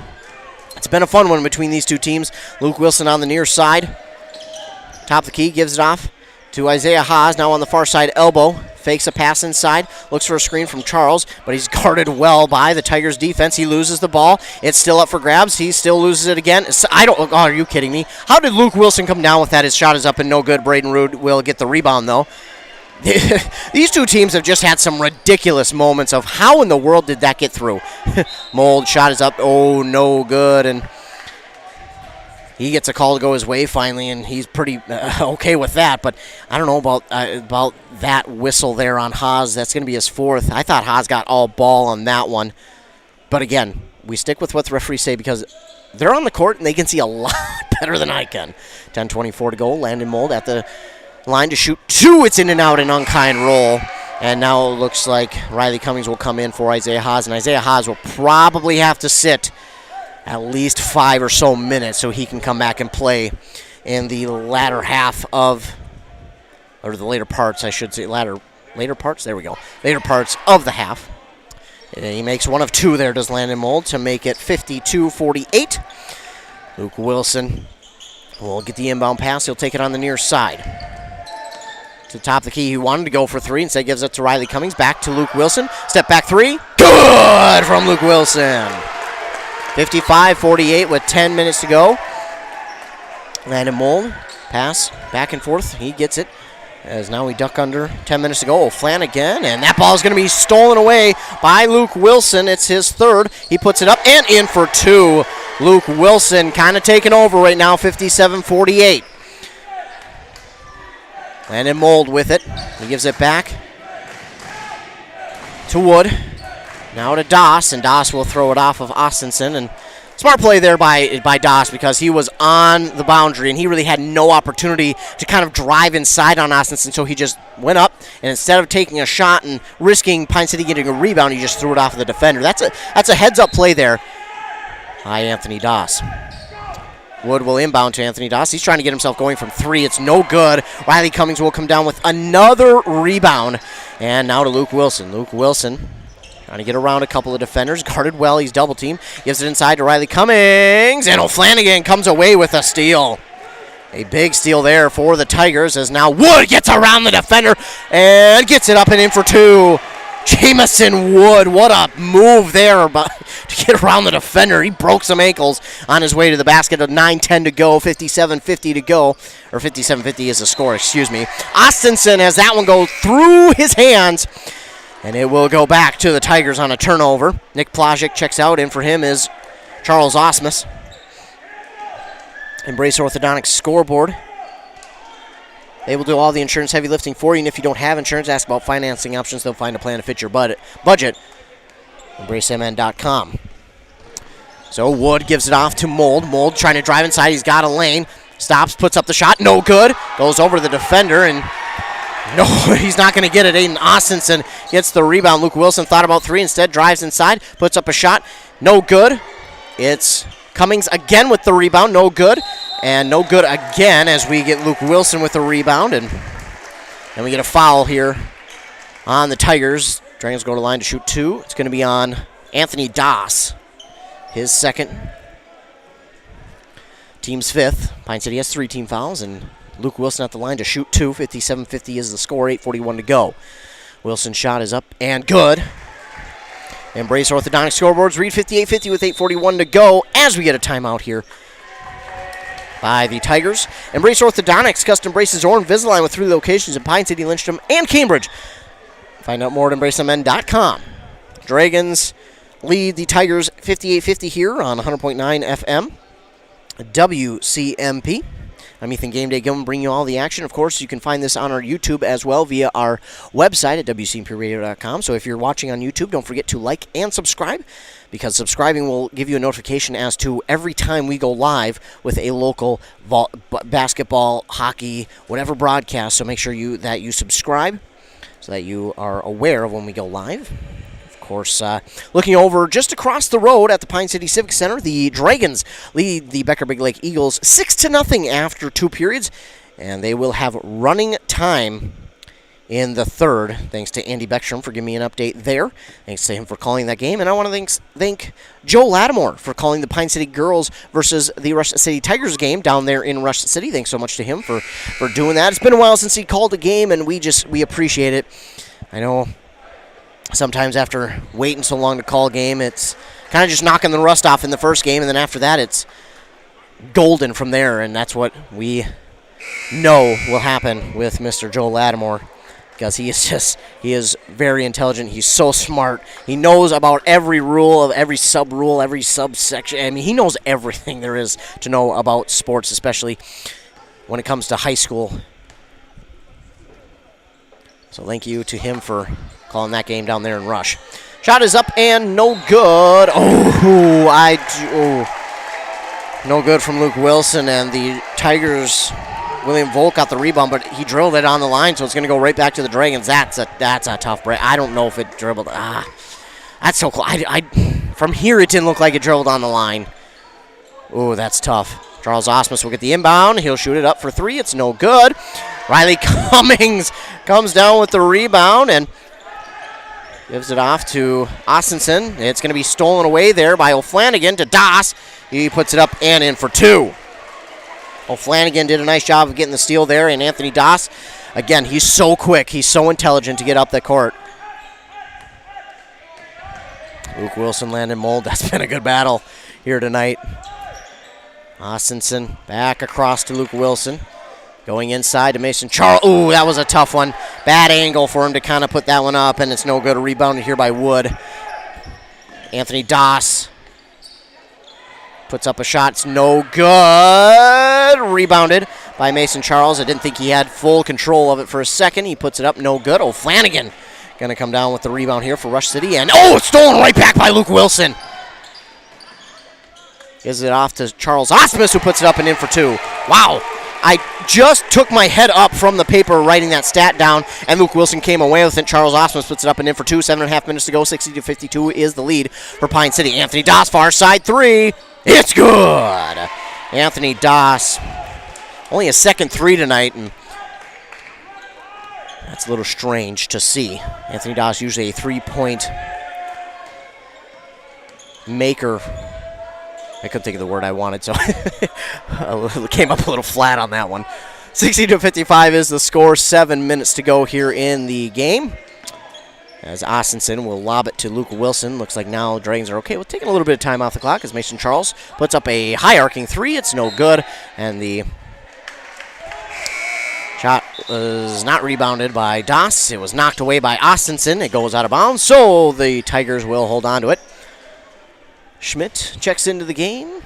It's been a fun one between these two teams. Luke Wilson on the near side. Top of the key, gives it off to Isaiah Haas. Now on the far side, elbow. Fakes a pass inside. Looks for a screen from Charles, but he's guarded well by the Tigers defense. He loses the ball. It's still up for grabs. He still loses it again. Are you kidding me? How did Luke Wilson come down with that? His shot is up and no good. Braden Rude will get the rebound, though. These two teams have just had some ridiculous moments of how in the world did that get through. Mold shot is up. Oh, no good. And he gets a call to go his way finally, and he's pretty okay with that. But I don't know about that whistle there on Haas. That's going to be his 4th. I thought Haas got all ball on that one. But again, we stick with what the referees say because they're on the court and they can see a lot better than I can. 10:24 to go. Landon Mold at the line to shoot 2. It's in and out, an unkind roll. And now it looks like Riley Cummings will come in for Isaiah Haas. And Isaiah Haas will probably have to sit at least 5 or so minutes so he can come back and play in the latter half of, or the later parts, I should say. Later parts? There we go. Later parts of the half. And he makes 1 of 2 there, does Landon Mold, to make it 52-48. Luke Wilson will get the inbound pass. He'll take it on the near side. To the top of the key, he wanted to go for 3. Instead gives it to Riley Cummings. Back to Luke Wilson. Step back 3. Good from Luke Wilson. 55-48 with 10 minutes to go. Landon Mold. Pass back and forth. He gets it. As now we duck under 10 minutes to go. Flanagan. And that ball is going to be stolen away by Luke Wilson. It's his 3rd. He puts it up and in for 2. Luke Wilson kind of taking over right now. 57-48. Landon Mold with it. He gives it back to Wood. Now to Doss, and Doss will throw it off of Austinson. And smart play there by Doss because he was on the boundary, and he really had no opportunity to kind of drive inside on Austinson, so he just went up, and instead of taking a shot and risking Pine City getting a rebound, he just threw it off of the defender. That's a heads-up play there by Anthony Doss. Wood will inbound to Anthony Doss. He's trying to get himself going from 3. It's no good. Riley Cummings will come down with another rebound. And now to Luke Wilson. Luke Wilson trying to get around a couple of defenders. Guarded well. He's double teamed. Gives it inside to Riley Cummings. And O'Flanagan comes away with a steal. A big steal there for the Tigers as now Wood gets around the defender and gets it up and in for 2. Jamison Wood, what a move there to get around the defender. He broke some ankles on his way to the basket. 9:10 to go, 57-50 to go. Or 57-50 is the score, excuse me. Austinson has that one go through his hands, and it will go back to the Tigers on a turnover. Nick Plajek checks out. In for him is Charles Osmus. Embrace Orthodontics scoreboard. They will do all the insurance heavy lifting for you, and if you don't have insurance, ask about financing options. They'll find a plan to fit your budget. EmbraceMN.com. So Wood gives it off to Mold. Mold trying to drive inside. He's got a lane. Stops, puts up the shot. No good. Goes over to the defender, and no, he's not going to get it. Aiden Austinson gets the rebound. Luke Wilson thought about three. Instead, drives inside, puts up a shot. No good. It's Cummings again with the rebound. No good. And no good again as we get Luke Wilson with the rebound. And then we get a foul here on the Tigers. Dragons go to the line to shoot two. It's going to be on Anthony Doss. His second. Team's fifth. Pine City has 3 team fouls, and Luke Wilson at the line to shoot two. 57-50 is the score, 8:41 to go. Wilson's shot is up and good. Embrace Orthodontics scoreboards read 58-50 with 8:41 to go as we get a timeout here by the Tigers. Embrace Orthodontics custom braces or Invisalign with 3 locations in Pine City, Lynchton, and Cambridge. Find out more at embracemn.com. Dragons lead the Tigers 58-50 here on 100.9 FM. WCMP. I'm Ethan Game Day Gilman, bringing you all the action. Of course, you can find this on our YouTube as well via our website at WCMPradio.com. So if you're watching on YouTube, don't forget to like and subscribe, because subscribing will give you a notification as to every time we go live with a local basketball, hockey, whatever broadcast. So make sure that you subscribe so that you are aware of when we go live. Of course, looking over just across the road at the Pine City Civic Center, the Dragons lead the Becker Big Lake Eagles 6-0 after 2 periods, and they will have running time in the third. Thanks to Andy Beckstrom for giving me an update there. Thanks to him for calling that game, and I want to thank Joe Lattimore for calling the Pine City Girls versus the Rush City Tigers game down there in Rush City. Thanks so much to him for doing that. It's been a while since he called a game, and we appreciate it. I know sometimes after waiting so long to call a game, it's kind of just knocking the rust off in the first game, and then after that it's golden from there, and that's what we know will happen with Mr. Joe Lattimore, because he is very intelligent. He's so smart. He knows about every rule of every sub-rule, every subsection. I mean, he knows everything there is to know about sports, especially when it comes to high school. So thank you to him for calling that game down there in Rush. Shot is up and no good. No good from Luke Wilson, and the Tigers, William Volk got the rebound, but he drilled it on the line, so it's going to go right back to the Dragons. That's a tough break. I don't know if it dribbled. That's so close. From here, it didn't look like it dribbled on the line. Ooh, that's tough. Charles Osmus will get the inbound. He'll shoot it up for 3. It's no good. Riley Cummings comes down with the rebound and gives it off to Austinson. It's going to be stolen away there by O'Flanagan to Doss. He puts it up and in for 2. O'Flanagan did a nice job of getting the steal there, and Anthony Doss, again, he's so quick. He's so intelligent to get up the court. Luke Wilson, Landon Mold. That's been a good battle here tonight. Austinson back across to Luke Wilson. Going inside to Mason Charles. Ooh, that was a tough one. Bad angle for him to kind of put that one up, and it's no good. Rebounded here by Wood. Anthony Doss puts up a shot. It's no good. Rebounded by Mason Charles. I didn't think he had full control of it for a second. He puts it up. No good. O'Flanagan going to come down with the rebound here for Rush City. And, it's stolen right back by Luke Wilson. Gives it off to Charles Osmus, who puts it up and in for 2. Wow. I just took my head up from the paper writing that stat down, and Luke Wilson came away with it. Charles Osmus puts it up and in for 2. 7.5 minutes to go. 60-52 is the lead for Pine City. Anthony Doss, far side 3. It's good. Anthony Doss, only a second 3 tonight, and that's a little strange to see. Anthony Doss usually a 3-point maker. I couldn't think of the word I wanted, so I came up a little flat on that one. 60-55 is the score. 7 minutes to go here in the game, as Austinson will lob it to Luke Wilson. Looks like now the Dragons are okay with taking a little bit of time off the clock as Mason Charles puts up a high arcing 3. It's no good, and the shot was not rebounded by Doss. It was knocked away by Austinson. It goes out of bounds, so the Tigers will hold on to it. Schmidt checks into the game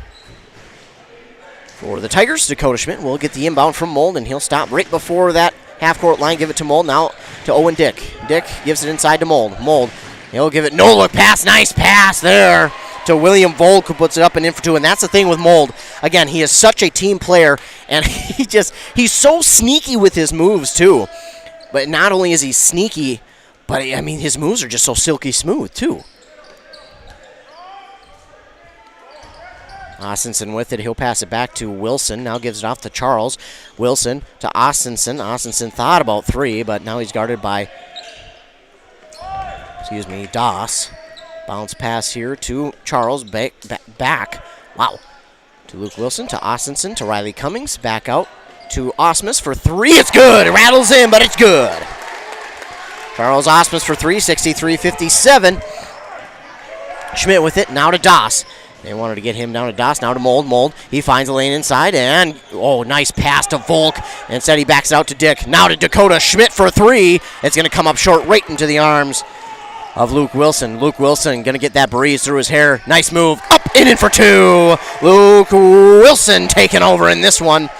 for the Tigers. Dakota Schmidt will get the inbound from Mold, and he'll stop right before that half-court line. Give it to Mold. Now to Owen Dick. Dick gives it inside to Mold. Mold, he'll give it no-look pass. Nice pass there to William Volk, who puts it up and in for 2. And that's the thing with Mold. Again, he is such a team player, and he's so sneaky with his moves, too. But not only is he sneaky, but, I mean, his moves are just so silky smooth, too. Austinson with it. He'll pass it back to Wilson. Now gives it off to Charles. Wilson to Austinson. Austinson thought about 3, but now he's guarded by, Doss. Bounce pass here to Charles. Back. Wow. To Luke Wilson, to Austinson, to Riley Cummings. Back out to Osmus for 3. It's good. It rattles in, but it's good. Charles Osmus for 3, 63-57. Schmidt with it. Now to Doss. They wanted to get him down to Doss. Now to Mold. Mold. He finds a lane inside, and nice pass to Volk. Instead, he backs it out to Dick. Now to Dakota Schmidt for 3. It's going to come up short right into the arms of Luke Wilson. Luke Wilson going to get that breeze through his hair. Nice move. Up and in for 2. Luke Wilson taking over in this one.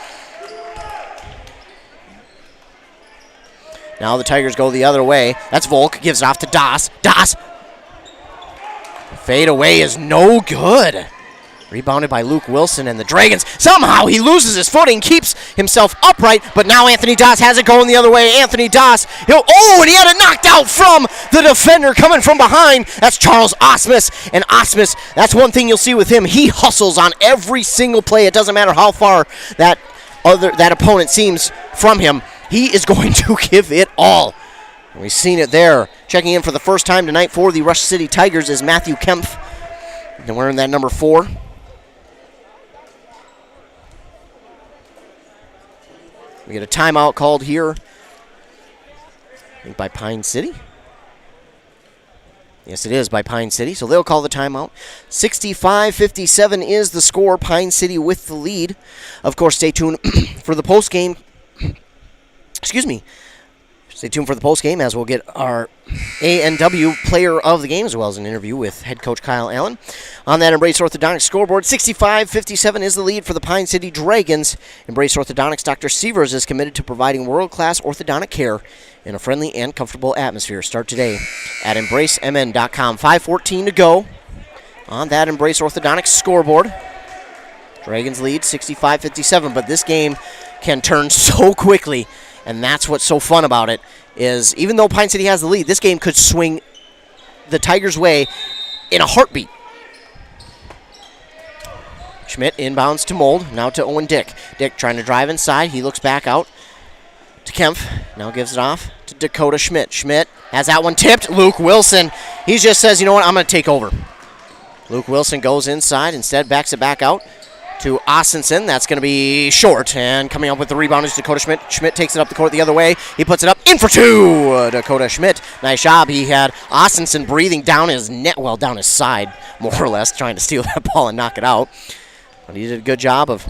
Now the Tigers go the other way. That's Volk. Gives it off to Doss. Doss. Fade away is no good. Rebounded by Luke Wilson, and the Dragons, somehow he loses his footing, keeps himself upright, but now Anthony Doss has it going the other way. Anthony Doss, and he had it knocked out from the defender coming from behind. That's Charles Osmus, and Osmus, that's one thing you'll see with him. He hustles on every single play. It doesn't matter how far that opponent seems from him. He is going to give it all. We've seen it there. Checking in for the first time tonight for the Rush City Tigers is Matthew Kempf. And wearing that number 4. We get a timeout called here, I think by Pine City. Yes, it is by Pine City, so they'll call the timeout. 65-57 is the score. Pine City with the lead. Of course, stay tuned for the postgame. Stay tuned for the postgame as we'll get our A&W player of the game, as well as an interview with head coach Kyle Allen. On that Embrace Orthodontics scoreboard, 65-57 is the lead for the Pine City Dragons. Embrace Orthodontics Dr. Sievers is committed to providing world-class orthodontic care in a friendly and comfortable atmosphere. Start today at embracemn.com. 5:14 to go on that Embrace Orthodontics scoreboard. Dragons lead 65-57, but this game can turn so quickly. And that's what's so fun about it, is even though Pine City has the lead, this game could swing the Tigers' way in a heartbeat. Schmidt inbounds to Mold, now to Owen Dick. Dick trying to drive inside. He looks back out to Kempf. Now gives it off to Dakota Schmidt. Schmidt has that one tipped. Luke Wilson, he just says, you know what, I'm going to take over. Luke Wilson goes inside, instead backs it back out to Austinson. That's going to be short, and coming up with the rebound is Dakota Schmidt. Schmidt takes it up the court the other way. He puts it up in for 2. Dakota Schmidt, nice job. He had Austinson breathing down his down his side, more or less, trying to steal that ball and knock it out. But he did a good job of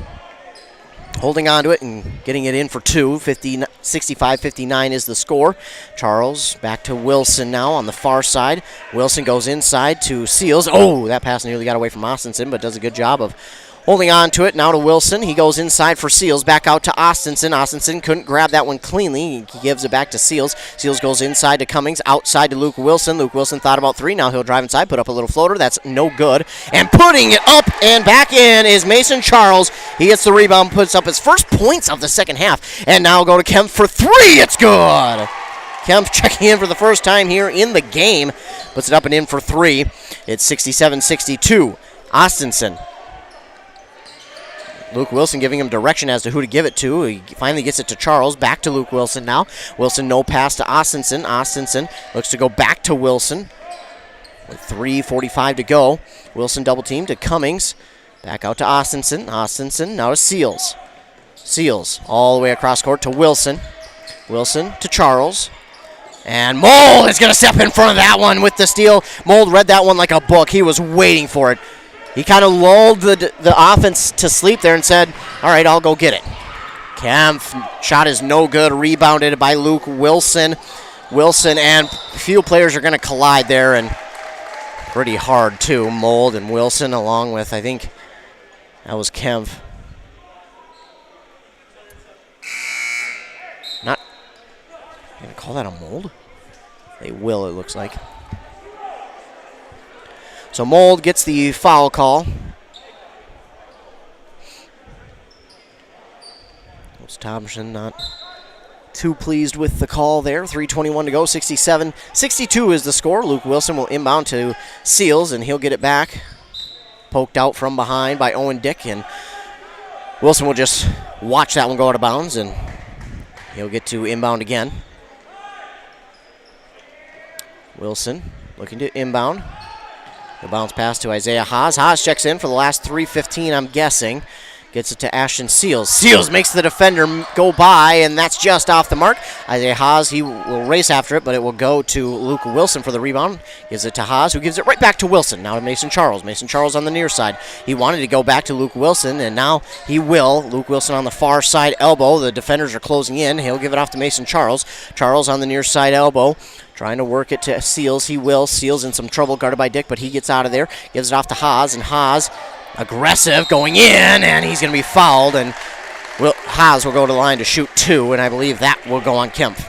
holding on to it and getting it in for 2. 65-59 is the score. Charles back to Wilson now on the far side. Wilson goes inside to Seals. That pass nearly got away from Austinson, but does a good job of holding on to it. Now to Wilson. He goes inside for Seals. Back out to Austinson. Austinson couldn't grab that one cleanly. He gives it back to Seals. Seals goes inside to Cummings. Outside to Luke Wilson. Luke Wilson thought about 3. Now he'll drive inside. Put up a little floater. That's no good. And putting it up and back in is Mason Charles. He gets the rebound. Puts up his first points of the second half. And now go to Kemp for 3. It's good. Kemp checking in for the first time here in the game. Puts it up and in for 3. It's 67-62. Austinson. Luke Wilson giving him direction as to who to give it to. He finally gets it to Charles. Back to Luke Wilson now. Wilson, no pass to Austinson. Austinson looks to go back to Wilson with 3:45 to go. Wilson double team to Cummings. Back out to Austinson. Austinson now to Seals. Seals all the way across court to Wilson. Wilson to Charles. And Mold is going to step in front of that one with the steal. Mold read that one like a book. He was waiting for it. He kind of lulled the offense to sleep there and said, all right, I'll go get it. Kempf shot is no good, rebounded by Luke Wilson. Wilson and a few players are going to collide there, and pretty hard too. Mold and Wilson along with, I think, that was Kempf. Not going to call that a Mold? They will, it looks like. So Mold gets the foul call. Thompson not too pleased with the call there. 3:21 to go, 67-62 is the score. Luke Wilson will inbound to Seals, and he'll get it back. Poked out from behind by Owen Dick, and Wilson will just watch that one go out of bounds, and he'll get to inbound again. Wilson looking to inbound. The bounce pass to Isaiah Haas. Haas checks in for the last 3:15, I'm guessing. Gets it to Ashton Seals. Seals makes the defender go by, and that's just off the mark. Isaiah Haas, he will race after it, but it will go to Luke Wilson for the rebound. Gives it to Haas, who gives it right back to Wilson. Now to Mason Charles. Mason Charles on the near side. He wanted to go back to Luke Wilson, and now he will. Luke Wilson on the far side elbow. The defenders are closing in. He'll give it off to Mason Charles. Charles on the near side elbow. Trying to work it to Seals. He will. Seals in some trouble, guarded by Dick, but he gets out of there. Gives it off to Haas, and Haas aggressive going in, and he's going to be fouled, and Haas will go to the line to shoot 2, and I believe that will go on Kempf.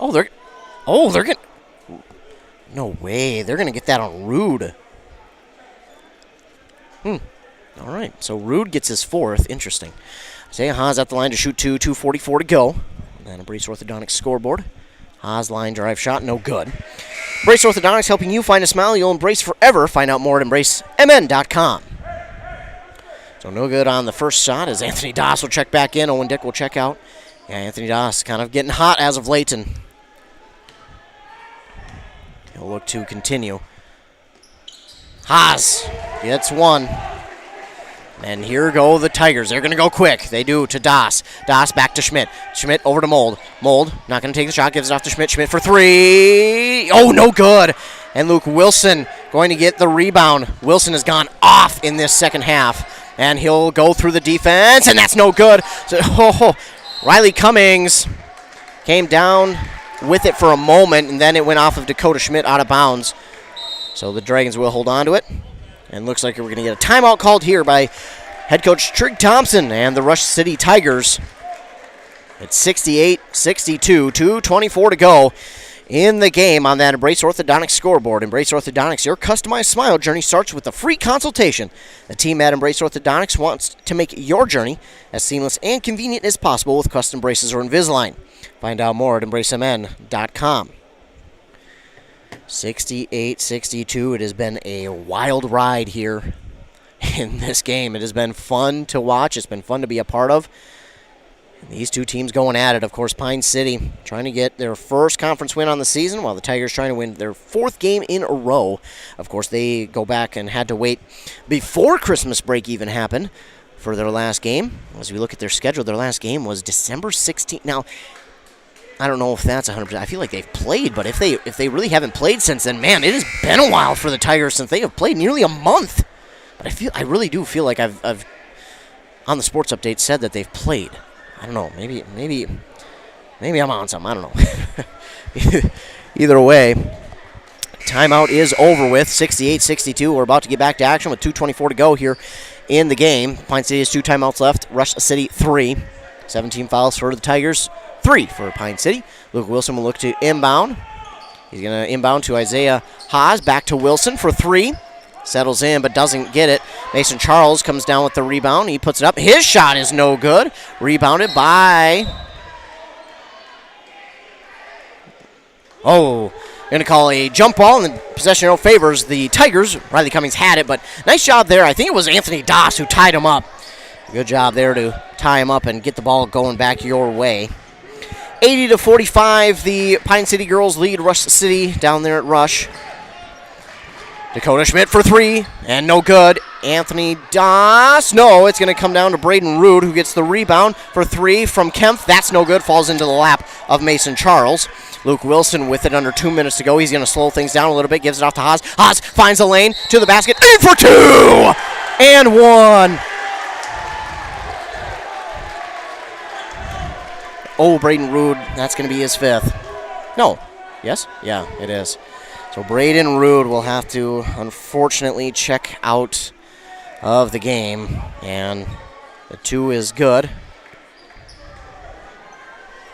They're going to, no way, they're going to get that on Rude. All right, so Rude gets his 4th, interesting. Isaiah Haas at the line to shoot 2, 2:44 to go, and then a Embrace Orthodontics scoreboard. Haas line drive shot, no good. Embrace Orthodontics, helping you find a smile you'll embrace forever. Find out more at embracemn.com. So no good on the first shot as Anthony Doss will check back in. Owen Dick will check out. Yeah, Anthony Doss kind of getting hot as of late, and he'll look to continue. Haas gets 1. And here go the Tigers. They're going to go quick. They do to Doss. Doss back to Schmidt. Schmidt over to Mold. Mold not going to take the shot. Gives it off to Schmidt. Schmidt for 3. Oh, no good. And Luke Wilson going to get the rebound. Wilson has gone off in this second half. And he'll go through the defense. And that's no good. So, Riley Cummings came down with it for a moment. And then it went off of Dakota Schmidt out of bounds. So the Dragons will hold on to it. And looks like we're going to get a timeout called here by head coach Trig Thompson and the Rush City Tigers. It's 68-62, 2:24 to go in the game on that Embrace Orthodontics scoreboard. Embrace Orthodontics, your customized smile journey starts with a free consultation. The team at Embrace Orthodontics wants to make your journey as seamless and convenient as possible with custom braces or Invisalign. Find out more at embracemn.com. 68-62. It has been a wild ride here in this game. It has been fun to watch. It's been fun to be a part of. And these two teams going at it. Of course, Pine City trying to get their first conference win on the season, while the Tigers trying to win their 4th game in a row. Of course, they go back and had to wait before Christmas break even happened for their last game. As we look at their schedule, their last game was December 16th. Now, I don't know if that's 100%. I feel like they've played, but if they really haven't played since then, man, it has been a while for the Tigers since they have played, nearly a month. But I really do feel like I've on the sports update said that they've played. I don't know. Maybe I'm on something. I don't know. Either way, timeout is over with. 68-62. We're about to get back to action with 2:24 to go here in the game. Pine City has 2 timeouts left. Rush City 3. 17 fouls for the Tigers. 3 for Pine City. Luke Wilson will look to inbound. He's going to inbound to Isaiah Haas. Back to Wilson for 3. Settles in but doesn't get it. Mason Charles comes down with the rebound. He puts it up. His shot is no good. Rebounded by... going to call a jump ball, and the possession arrow favors the Tigers. Riley Cummings had it, but nice job there. I think it was Anthony Doss who tied him up. Good job there to tie him up and get the ball going back your way. 80-45, the Pine City girls lead Rush City down there at Rush. Dakota Schmidt for 3, and no good. Anthony Doss, no, it's going to come down to Braden Rude, who gets the rebound for 3 from Kempf. That's no good, falls into the lap of Mason Charles. Luke Wilson with it under 2 minutes to go. He's going to slow things down a little bit, gives it off to Haas. Haas finds a lane to the basket, in for 2, and 1. Braden Rude, that's going to be his 5th. No. Yes? Yeah, it is. So Braden Rude will have to, unfortunately, check out of the game. And the 2 is good.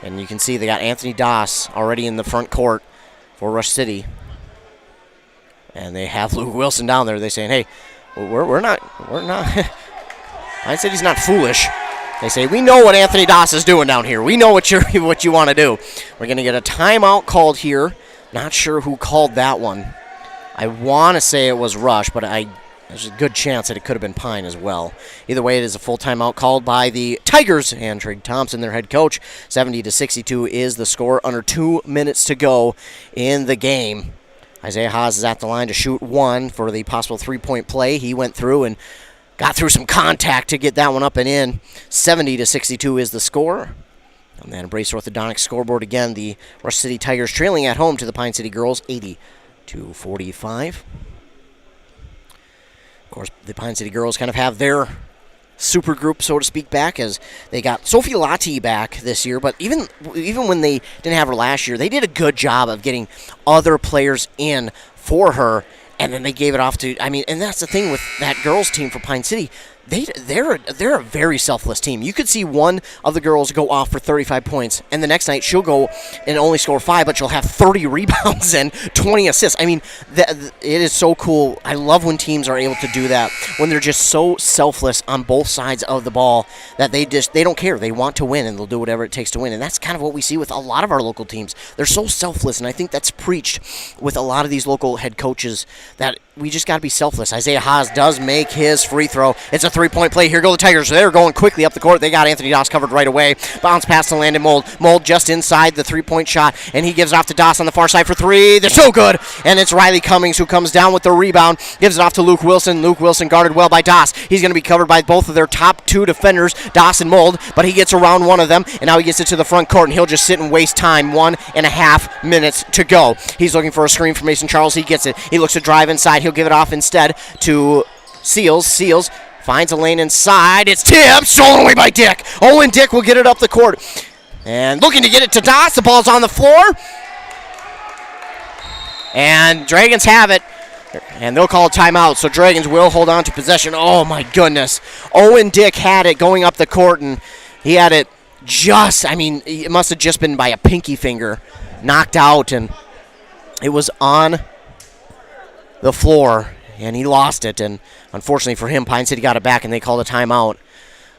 And you can see they got Anthony Doss already in the front court for Rush City. And they have Luke Wilson down there. They're saying, hey, we're not. Pine City's not foolish. They say, we know what Anthony Doss is doing down here. We know what you want to do. We're going to get a timeout called here. Not sure who called that one. I want to say it was Rush, but there's a good chance that it could have been Pine as well. Either way, it is a full timeout called by the Tigers and Trig Thompson, their head coach. 70-62 is the score. Under 2 minutes to go in the game. Isaiah Haas is at the line to shoot one for the possible three-point play. He went through and got through some contact to get that one up and in. 70-62 is the score. On that Embrace Orthodontics scoreboard again, the Rush City Tigers trailing at home to the Pine City Girls, 80-45. Of course, the Pine City Girls kind of have their super group, so to speak, back, as they got Sophie Lati back this year. But even when they didn't have her last year, they did a good job of getting other players in for her. And then they gave it off to, and that's the thing with that girls team for Pine City. They're a very selfless team. You could see one of the girls go off for 35 points, and the next night she'll go and only score 5, but she'll have 30 rebounds and 20 assists. It is so cool. I love when teams are able to do that, when they're just so selfless on both sides of the ball that they don't care. They want to win, and they'll do whatever it takes to win. And that's kind of what we see with a lot of our local teams. They're so selfless, and I think that's preached with a lot of these local head coaches, that we just got to be selfless. Isaiah Haas does make his free throw. It's a three-point play. Here go the Tigers. They're going quickly up the court. They got Anthony Doss covered right away. Bounce pass to Landon Mold. Mold just inside the three-point shot, and he gives it off to Doss on the far side for three. They're so good. And it's Riley Cummings who comes down with the rebound. Gives it off to Luke Wilson. Luke Wilson guarded well by Doss. He's going to be covered by both of their top two defenders, Doss and Mold, but he gets around one of them, and now he gets it to the front court, and he'll just sit and waste time. 1.5 minutes to go. He's looking for a screen from Mason Charles. He gets it. He looks to drive inside. He'll give it off instead to Seals. Seals finds a lane inside. It's tipped. Stolen away by Dick. Owen Dick will get it up the court. And looking to get it to Doss. The ball's on the floor. And Dragons have it. And they'll call a timeout. So Dragons will hold on to possession. Oh, my goodness. Owen Dick had it going up the court, and he had it it must have just been by a pinky finger. Knocked out, and it was on the floor, and he lost it. And unfortunately for him, Pine City got it back, and they called a timeout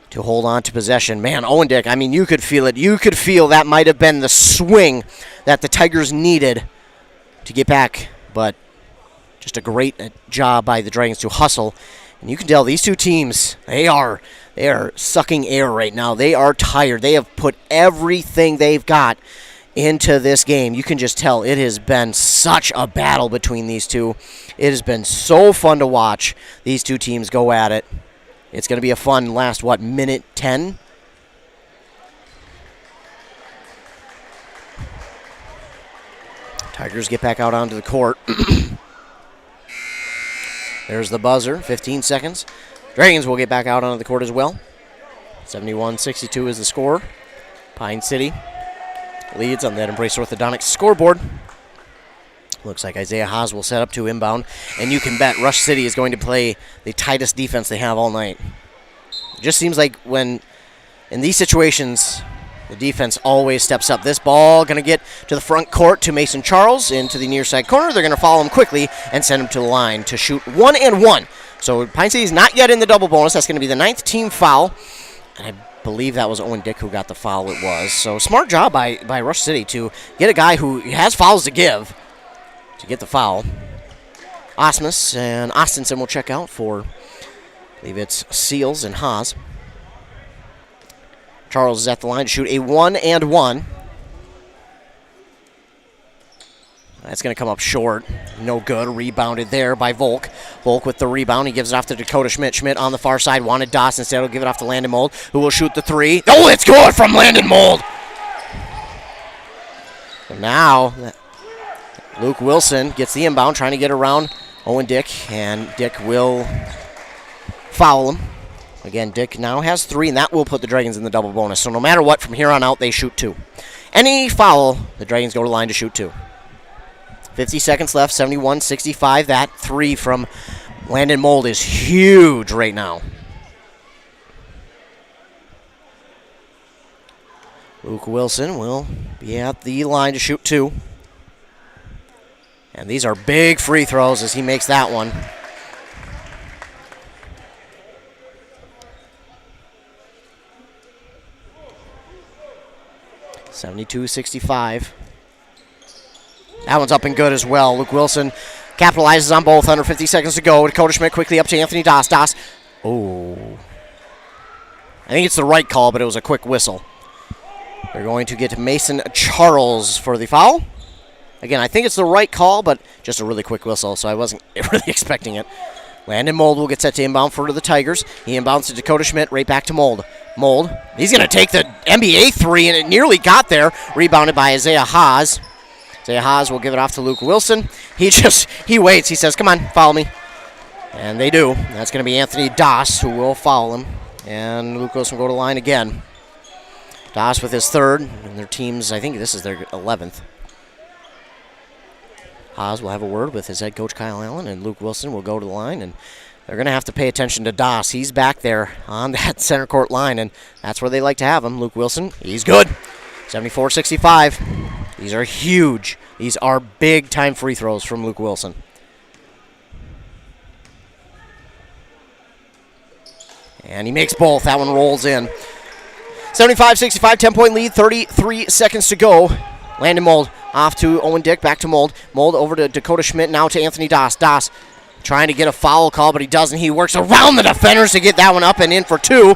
to hold on to possession. Man, Owen Dick, you could feel it. You could feel that might have been the swing that the Tigers needed to get back. But just a great job by the Dragons to hustle. And you can tell these two teams, they are sucking air right now. They are tired. They have put everything they've got into this game. You can just tell it has been such a battle between these two. It has been so fun to watch these two teams go at it. It's going to be a fun last, minute 10? Tigers get back out onto the court. There's the buzzer, 15 seconds. Dragons will get back out onto the court as well. 71-62 is the score. Pine City leads on that Embrace Orthodontics scoreboard. Looks like Isaiah Haas will set up to inbound. And you can bet Rush City is going to play the tightest defense they have all night. It just seems like when, in these situations, the defense always steps up. This ball going to get to the front court to Mason Charles into the near side corner. They're going to follow him quickly and send him to the line to shoot 1 and 1. So Pine City is not yet in the double bonus. That's going to be the 9th team foul. And I believe that was Owen Dick who got the foul. It was. So smart job by Rush City to get a guy who has fouls to give to get the foul. Osmus and Austinson will check out for, I believe it's Seals and Haas. Charles is at the line to shoot a 1 and 1. That's going to come up short. No good. Rebounded there by Volk. Volk with the rebound. He gives it off to Dakota Schmidt. Schmidt on the far side wanted Doss. Instead, he'll give it off to Landon Mold, who will shoot the three. Oh, it's good from Landon Mold. And now, Luke Wilson gets the inbound, trying to get around Owen Dick, and Dick will foul him. Again, Dick now has 3, and that will put the Dragons in the double bonus. So no matter what, from here on out, they shoot 2. Any foul, the Dragons go to the line to shoot 2. 50 seconds left, 71-65. That 3 from Landon Mold is huge right now. Luke Wilson will be at the line to shoot 2. And these are big free throws as he makes that one. (72-65). That one's up and good as well. Luke Wilson capitalizes on both. Under 50 seconds to go. Dakota Schmidt quickly up to Anthony Doss. Doss. Oh. I think it's the right call, but it was a quick whistle. They're going to get Mason Charles for the foul. Again, I think it's the right call, but just a really quick whistle, so I wasn't really expecting it. Landon Mold will get set to inbound for the Tigers. He inbounds to Dakota Schmidt, right back to Mold. Mold, he's going to take the NBA three, and it nearly got there. Rebounded by Isaiah Haas. Isaiah Haas will give it off to Luke Wilson. He waits. He says, come on, follow me. And they do. That's going to be Anthony Doss who will foul him. And Luke Wilson will go to the line again. Doss with his third, and their team's, I think this is their 11th. Haas will have a word with his head coach Kyle Allen, and Luke Wilson will go to the line, and they're going to have to pay attention to Doss. He's back there on that center court line, and that's where they like to have him. Luke Wilson, he's good. 74-65. These are huge. These are big-time free throws from Luke Wilson. And he makes both. That one rolls in. 75-65, 10-point lead, 33 seconds to go. Landon Mold off to Owen Dick, back to Mold. Mold over to Dakota Schmidt, now to Anthony Doss. Doss trying to get a foul call, but he doesn't. He works around the defenders to get that one up and in for two.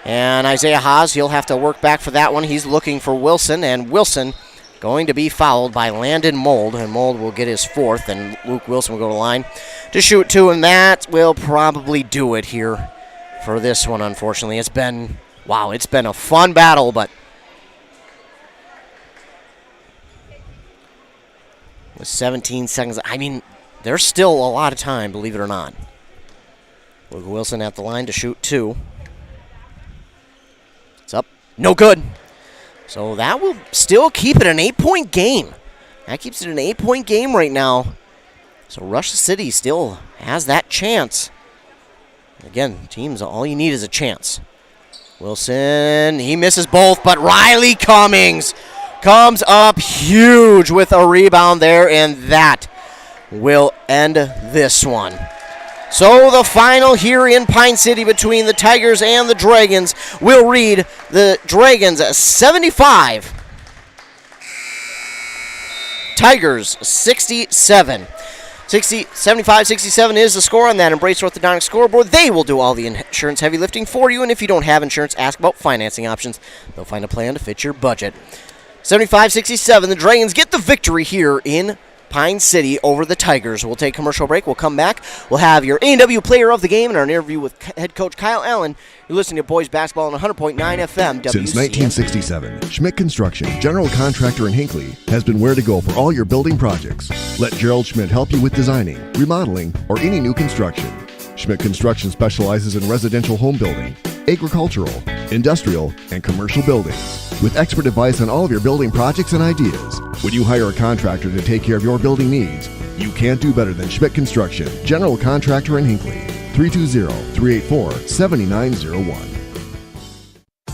And Isaiah Haas, he'll have to work back for that one. He's looking for Wilson, and Wilson going to be fouled by Landon Mold, and Mold will get his fourth, and Luke Wilson will go to the line to shoot two, and that will probably do it here for this one, unfortunately. It's been a fun battle, but with 17 seconds, I mean, there's still a lot of time, believe it or not. Luke Wilson at the line to shoot two. It's up. No good. So that will still keep it an 8-point game. That keeps it an 8-point game right now. So Rush City still has that chance. Again, teams, all you need is a chance. Wilson, he misses both, but Riley Cummings comes up huge with a rebound there, and that will end this one. So the final here in Pine City between the Tigers and the Dragons will read the Dragons 75, Tigers 67. 75-67 is the score on that Embrace Orthodontic scoreboard. They will do all the insurance heavy lifting for you, and if you don't have insurance, ask about financing options. They'll find a plan to fit your budget. 75-67, the Dragons get the victory here in Pine City over the Tigers. We'll take a commercial break. We'll come back. We'll have your A&W player of the game and our interview with head coach Kyle Allen. You're listening to Boys Basketball on 100.9 FM. Since 1967, Schmidt Construction, general contractor in Hinckley, has been where to go for all your building projects. Let Gerald Schmidt help you with designing, remodeling, or any new construction. Schmidt Construction specializes in residential home building, agricultural, industrial, and commercial buildings. With expert advice on all of your building projects and ideas. When you hire a contractor to take care of your building needs, you can't do better than Schmidt Construction, general contractor in Hinckley. 320-384-7901.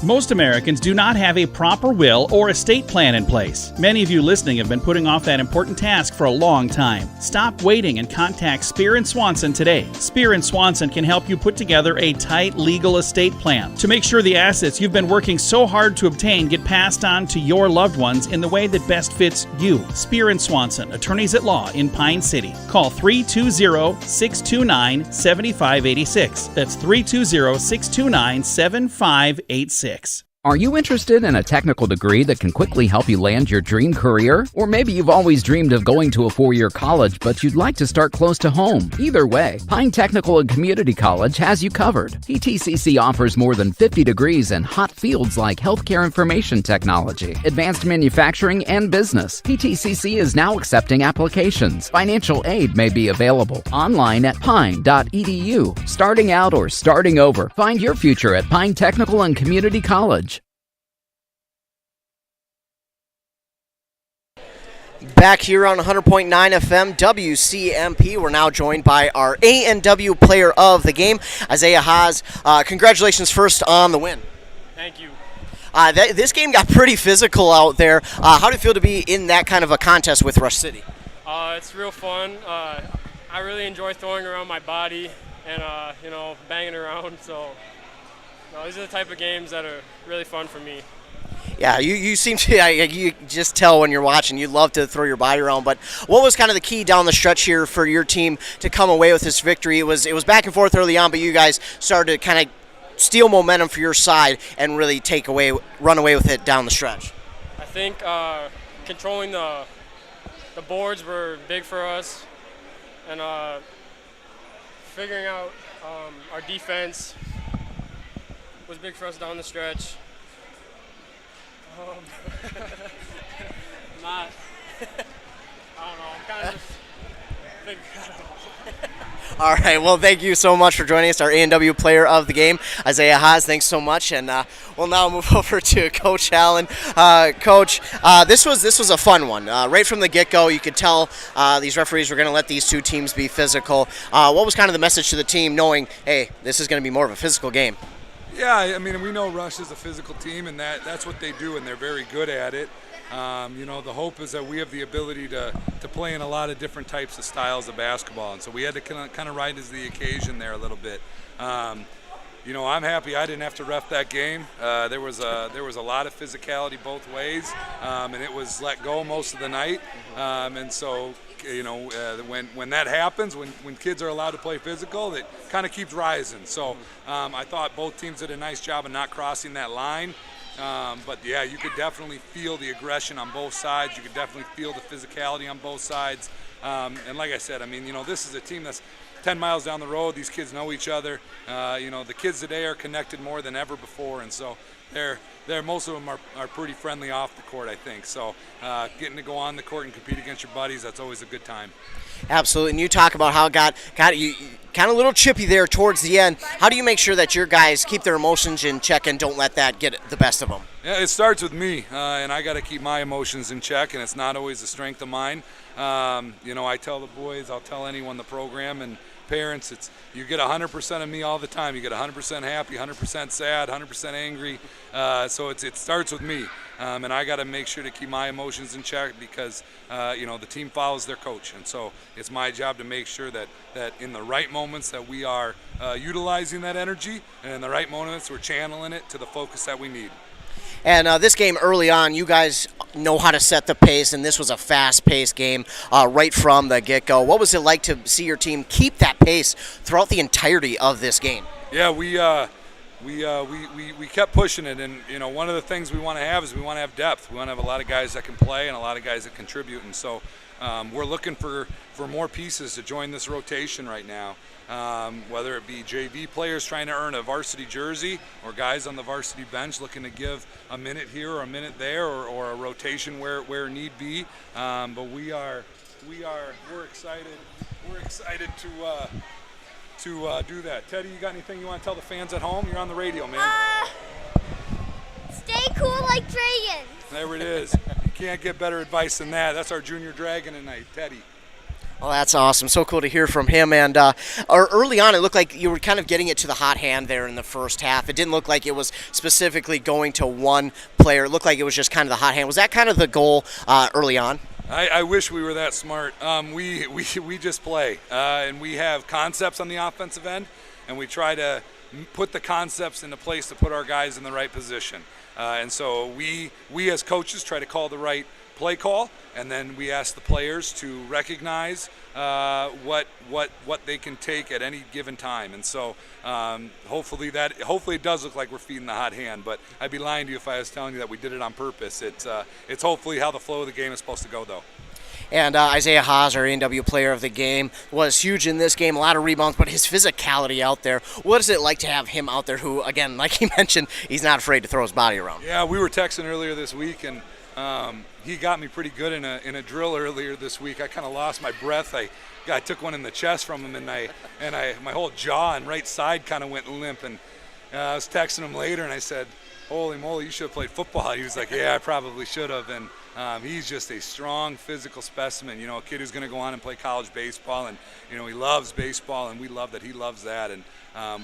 Most Americans do not have a proper will or estate plan in place. Many of you listening have been putting off that important task for a long time. Stop waiting and contact Spear & Swanson today. Spear & Swanson can help you put together a tight legal estate plan to make sure the assets you've been working so hard to obtain get passed on to your loved ones in the way that best fits you. Spear & Swanson, attorneys at law in Pine City. Call 320-629-7586. That's 320-629-7586. Are you interested in a technical degree that can quickly help you land your dream career? Or maybe you've always dreamed of going to a four-year college, but you'd like to start close to home. Either way, Pine Technical and Community College has you covered. PTCC offers more than 50 degrees in hot fields like healthcare information technology, advanced manufacturing, and business. PTCC is now accepting applications. Financial aid may be available online at pine.edu. Starting out or starting over, find your future at Pine Technical and Community College. Back here on 100.9 FM WCMP, we're now joined by our A&W player of the game, Isaiah Haas. Congratulations first on the win. Thank you. This game got pretty physical out there. How do you feel to be in that kind of a contest with Rush City? It's real fun. I really enjoy throwing around my body and, banging around. So these are the type of games that are really fun for me. Yeah, you seem to, you just tell when you're watching, you love to throw your body around. But what was kind of the key down the stretch here for your team to come away with this victory? It was back and forth early on, but you guys started to kind of steal momentum for your side and really run away with it down the stretch. I think controlling the boards were big for us, and figuring out our defense was big for us down the stretch. I don't know. I'm kind of just figuring it out. All right, well, thank you so much for joining us, our A&W player of the game, Isaiah Haas. Thanks so much, and we'll now move over to Coach Allen. Coach, this was a fun one. Right from the get-go, you could tell these referees were going to let these two teams be physical. What was kind of the message to the team, knowing, hey, this is going to be more of a physical game? Yeah, I mean, we know Rush is a physical team, and that's what they do, and they're very good at it. The hope is that we have the ability to play in a lot of different types of styles of basketball, and so we had to kind of rise to the occasion there a little bit. I'm happy I didn't have to ref that game. There was a lot of physicality both ways, and it was let go most of the night, and so. When that happens, when kids are allowed to play physical, it kind of keeps rising. So I thought both teams did a nice job of not crossing that line. But yeah, you could definitely feel the aggression on both sides. You could definitely feel the physicality on both sides. And like I said, this is a team that's 10 miles down the road. These kids know each other. The kids today are connected more than ever before, and so most of them are pretty friendly off the court, I think. So getting to go on the court and compete against your buddies, that's always a good time. Absolutely, and you talk about how it got you kind of a little chippy there towards the end. How do you make sure that your guys keep their emotions in check and don't let that get the best of them? Yeah, it starts with me, and I got to keep my emotions in check, and it's not always a strength of mine. I tell the boys, I'll tell anyone in the program and parents, you get 100% of me all the time. You get 100% happy, 100% sad, 100% angry. So it starts with me, and I got to make sure to keep my emotions in check because the team follows their coach, and so it's my job to make sure that in the right moments that we are utilizing that energy, and in the right moments we're channeling it to the focus that we need. And this game early on, you guys know how to set the pace, and this was a fast-paced game right from the get-go. What was it like to see your team keep that pace throughout the entirety of this game? Yeah, we kept pushing it, and one of the things we want to have is we want to have depth. We want to have a lot of guys that can play and a lot of guys that contribute, and so we're looking for more pieces to join this rotation right now. Whether it be JV players trying to earn a varsity jersey or guys on the varsity bench looking to give a minute here or a minute there or a rotation where need be. But we're excited. We're excited to do that. Teddy, you got anything you want to tell the fans at home? You're on the radio, man. Stay cool like dragons. There it is. You can't get better advice than that. That's our junior dragon tonight, Teddy. Oh, that's awesome. So cool to hear from him. And early on, it looked like you were kind of getting it to the hot hand there in the first half. It didn't look like it was specifically going to one player. It looked like it was just kind of the hot hand. Was that kind of the goal early on? I wish we were that smart. We just play, and we have concepts on the offensive end, and we try to put the concepts into place to put our guys in the right position. And so we as coaches try to call the right play call, and then we ask the players to recognize what they can take at any given time. And so hopefully it does look like we're feeding the hot hand, but I'd be lying to you if I was telling you that we did it on purpose. It's hopefully how the flow of the game is supposed to go, though. And Isaiah Haas, our A&W player of the game, was huge in this game. A lot of rebounds, but his physicality out there. What is it like to have him out there who, again, like he mentioned, he's not afraid to throw his body around? Yeah, we were texting earlier this week, and he got me pretty good in a drill earlier this week. I kind of lost my breath. I took one in the chest from him, and my whole jaw and right side kind of went limp. And I was texting him later, and I said, "Holy moly, you should have played football." He was like, "Yeah, I probably should have." And he's just a strong physical specimen. A kid who's going to go on and play college baseball, and he loves baseball, and we love that he loves that. And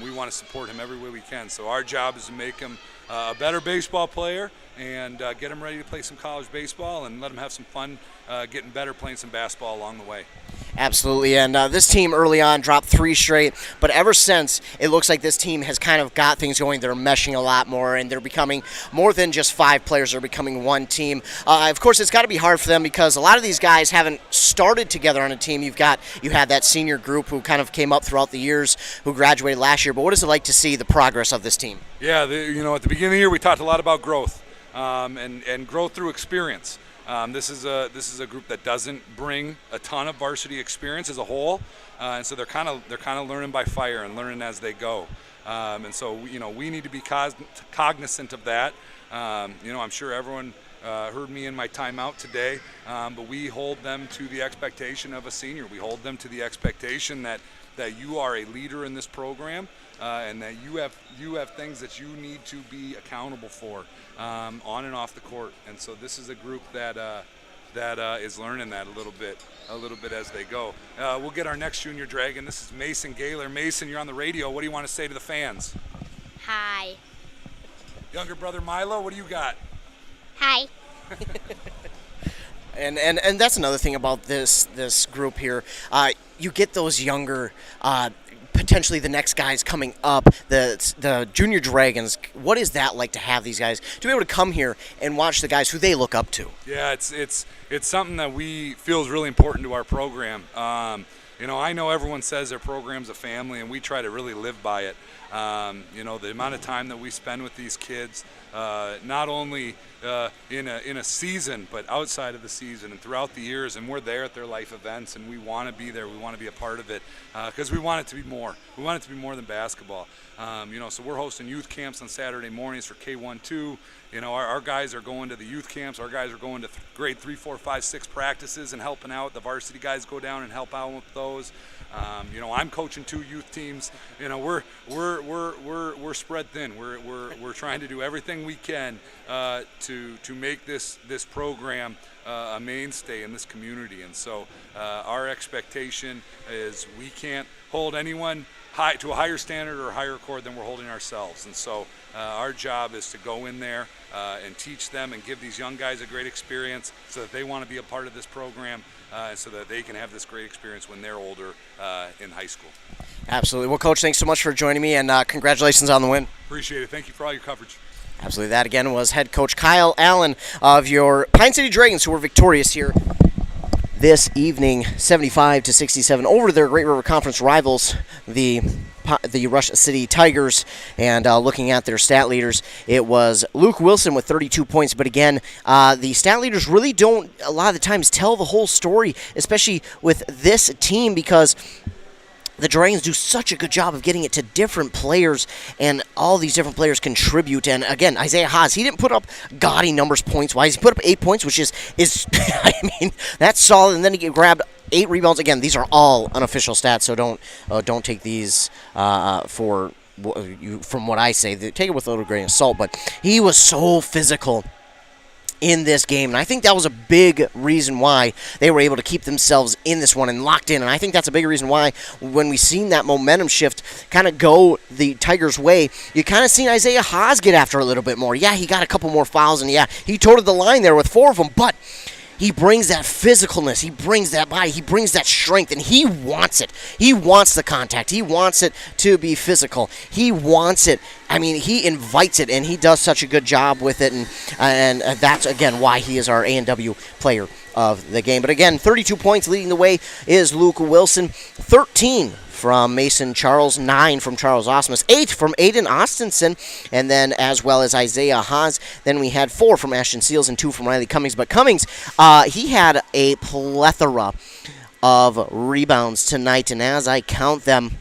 we want to support him every way we can. So our job is to make him a better baseball player and get them ready to play some college baseball and let them have some fun getting better playing some basketball along the way. Absolutely, and this team early on dropped 3 straight, but ever since, it looks like this team has kind of got things going. They're meshing a lot more, and they're becoming more than just 5 players. They're becoming one team. Of course, it's got to be hard for them because a lot of these guys haven't started together on a team. You had that senior group who kind of came up throughout the years, who graduated last year, but what is it like to see the progress of this team? Yeah, at the beginning of the year, we talked a lot about growth and growth through experience. This is a group that doesn't bring a ton of varsity experience as a whole, and so they're kind of learning by fire and learning as they go. And so we need to be cognizant of that. I'm sure everyone heard me in my timeout today, but we hold them to the expectation of a senior. We hold them to the expectation that you are a leader in this program. And that you have things that you need to be accountable for on and off the court, and so this is a group that is learning that a little bit as they go. We'll get our next junior dragon. This is Mason Gaylor. Mason, you're on the radio. What do you want to say to the fans? Hi. Younger brother Milo, what do you got? Hi. And that's another thing about this group here. You get those younger. Potentially the next guys coming up, the junior dragons. What is that like to have these guys to be able to come here and watch the guys who they look up to? Yeah, it's something that we feel is really important to our program. I know everyone says their program's a family, and we try to really live by it. The amount of time that we spend with these kids, not only in a season, but outside of the season and throughout the years, and we're there at their life events, and we want to be there. We want to be a part of it because we want it to be more. We want it to be more than basketball. So we're hosting youth camps on Saturday mornings for K1-2. Our guys are going to the youth camps. Our guys are going to grade 3, 4, 5, 6 practices and helping out. The varsity guys go down and help out with those. I'm coaching 2 youth teams. We're spread thin. We're trying to do everything we can to make this program a mainstay in this community. And so our expectation is we can't hold anyone to a higher standard or a higher accord than we're holding ourselves. And so our job is to go in there and teach them and give these young guys a great experience so that they want to be a part of this program so that they can have this great experience when they're older in high school. Absolutely. Well, Coach, thanks so much for joining me, and congratulations on the win. Appreciate it. Thank you for all your coverage. Absolutely. That, again, was head coach Kyle Allen of your Pine City Dragons, who were victorious here this evening, 75-67 over their Great River Conference rivals, the Rush City Tigers. And looking at their stat leaders, it was Luke Wilson with 32 points. But again, the stat leaders really don't a lot of the times tell the whole story, especially with this team, because the Dragons do such a good job of getting it to different players, and all these different players contribute. And again, Isaiah Haas, he didn't put up gaudy numbers points-wise. He put up 8 points, which is that's solid. And then he grabbed 8 rebounds. Again, these are all unofficial stats, so don't take these from what I say. Take it with a little grain of salt. But he was so physical in this game, and I think that was a big reason why they were able to keep themselves in this one and locked in. And I think that's a big reason why when we seen that momentum shift kind of go the Tigers' way, you kind of seen Isaiah Haas get after a little bit more. Yeah, he got a couple more fouls, and yeah, he toted the line there with 4 of them, but he brings that physicalness, he brings that body, he brings that strength, and he wants it. He wants the contact. He wants it to be physical. He wants it. I mean, he invites it, and he does such a good job with it, and that's, again, why he is our A&W player of the game. But again, 32 points leading the way is Luke Wilson, 13 from Mason Charles, 9 from Charles Osmus, 8 from Aiden Austinson, and then as well as Isaiah Haas. Then we had 4 from Ashton Seals and 2 from Riley Cummings. But Cummings, he had a plethora of rebounds tonight, and as I count them,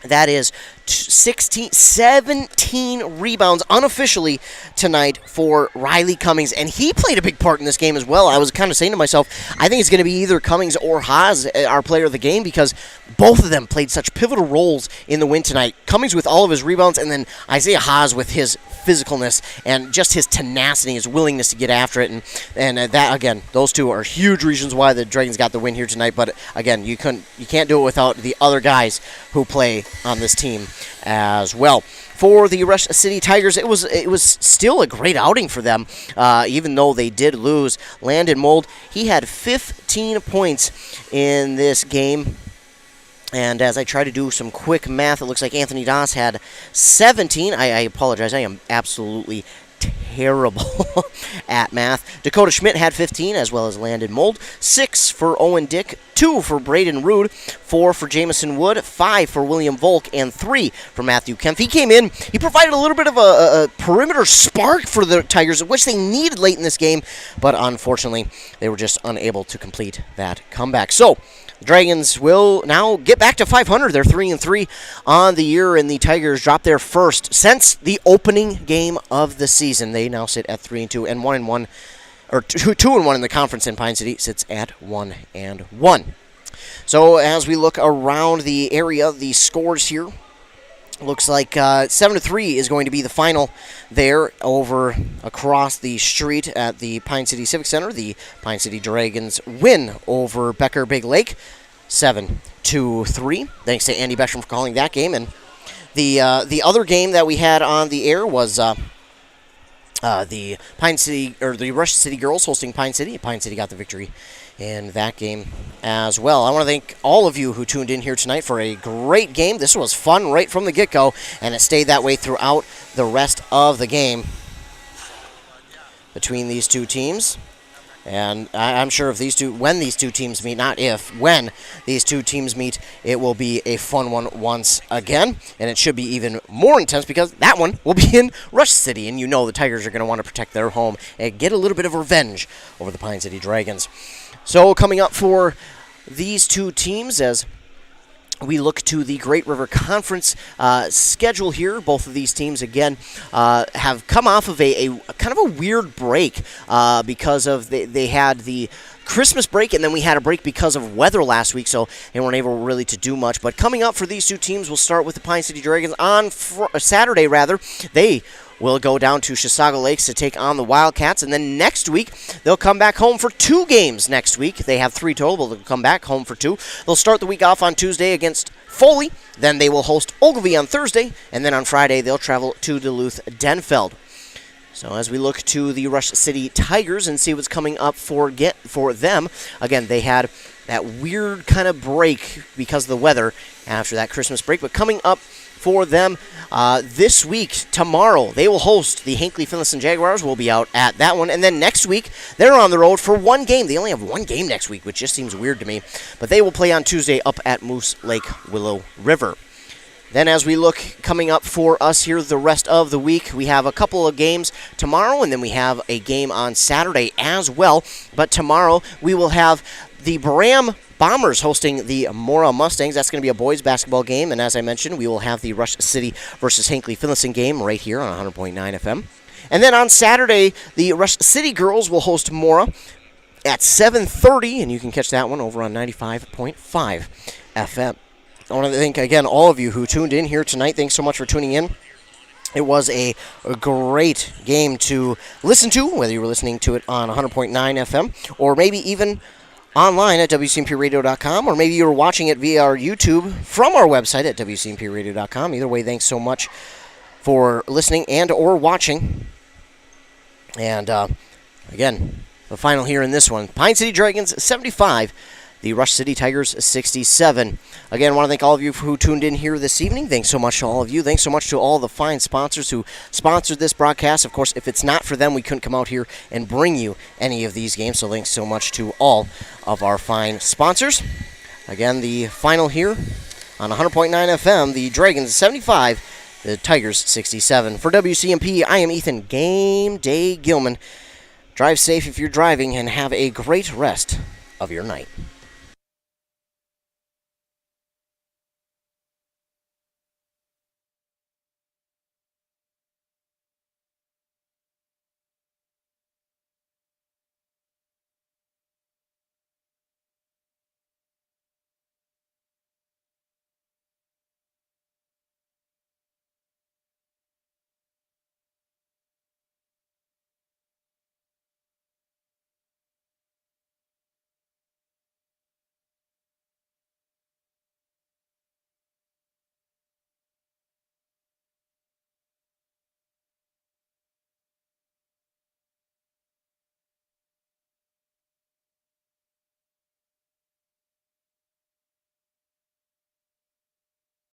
that is 17 rebounds unofficially tonight for Riley Cummings, and he played a big part in this game as well. I was kind of saying to myself, I think it's going to be either Cummings or Haas, our player of the game, because both of them played such pivotal roles in the win tonight. Cummings with all of his rebounds, and then Isaiah Haas with his physicalness and just his tenacity, his willingness to get after it, and that, again, those two are huge reasons why the Dragons got the win here tonight. But again, you can't do it without the other guys who play on this team as well. for the Rush City Tigers. It was still a great outing for them, even though they did lose. Landon Mold, he had 15 points in this game. And as I try to do some quick math, it looks like Anthony Doss had 17. I apologize. I am absolutely terrible at math. Dakota Schmidt had 15, as well as Landon Mold. 6 for Owen Dick, 2 for Braden Rude, 4 for Jamison Wood, 5 for William Volk, and 3 for Matthew Kempf. He came in, he provided a little bit of a perimeter spark for the Tigers, which they needed late in this game, but unfortunately, they were just unable to complete that comeback. So, the Dragons will now get back to 500. They're 3-3 on the year, and the Tigers dropped their first since the opening game of the season. They now sit at 3-2 and 1-1, or 2-1 in the conference. And Pine City sits at 1-1. So as we look around the area, the scores here. Looks like 7-3 is going to be the final there over across the street at the Pine City Civic Center. The Pine City Dragons win over Becker Big Lake 7-3. Thanks to Andy Beckstrom for calling that game. And the other game that we had on the air was the Pine City, or the Rush City Girls hosting Pine City. Pine City got the victory in that game as well. I want to thank all of you who tuned in here tonight for a great game. This was fun right from the get-go, and it stayed that way throughout the rest of the game between these two teams. And I'm sure when these two teams meet, when these two teams meet, it will be a fun one once again. And it should be even more intense because that one will be in Rush City. And you know the Tigers are going to want to protect their home and get a little bit of revenge over the Pine City Dragons. So coming up for these two teams as we look to the Great River Conference schedule here. Both of these teams, again, have come off of a kind of a weird break because of they had the Christmas break, and then we had a break because of weather last week, so they weren't able really to do much. But coming up for these two teams, we'll start with the Pine City Dragons on Saturday, rather. They will go down to Chisago Lakes to take on the Wildcats, and then next week they'll come back home for 2 games next week. They have 3 total, but they'll come back home for 2. They'll start the week off on Tuesday against Foley, then they will host Ogilvie on Thursday, and then on Friday they'll travel to Duluth-Denfeld. So as we look to the Rush City Tigers and see what's coming up for them, again, they had that weird kind of break because of the weather after that Christmas break, but coming up for them this week, tomorrow, they will host the Hinckley-Finlayson Jaguars. We'll be out at that one. And then next week, they're on the road for 1 game. They only have 1 game next week, which just seems weird to me. But they will play on Tuesday up at Moose Lake Willow River. Then as we look coming up for us here the rest of the week, we have a couple of games tomorrow, and then we have a game on Saturday as well. But tomorrow, we will have the Bram Bombers hosting the Mora Mustangs. That's going to be a boys basketball game, and as I mentioned, we will have the Rush City versus Hinckley-Finlayson game right here on 100.9 FM. And then on Saturday, the Rush City girls will host Mora at 7:30, and you can catch that one over on 95.5 FM. I want to thank, again, all of you who tuned in here tonight. Thanks so much for tuning in. It was a great game to listen to, whether you were listening to it on 100.9 FM or maybe even online at WCMPradio.com, or maybe you were watching it via our YouTube from our website at WCMPradio.com. Either way, thanks so much for listening and or watching. And again, the final here in this one, Pine City Dragons 75, the Rush City Tigers 67. Again, I want to thank all of you who tuned in here this evening. Thanks so much to all of you. Thanks so much to all the fine sponsors who sponsored this broadcast. Of course, if it's not for them, we couldn't come out here and bring you any of these games. So thanks so much to all of our fine sponsors. Again, the final here on 100.9 FM, the Dragons 75, the Tigers 67. For WCMP, I am Ethan Game Day Gilman. Drive safe if you're driving, and have a great rest of your night.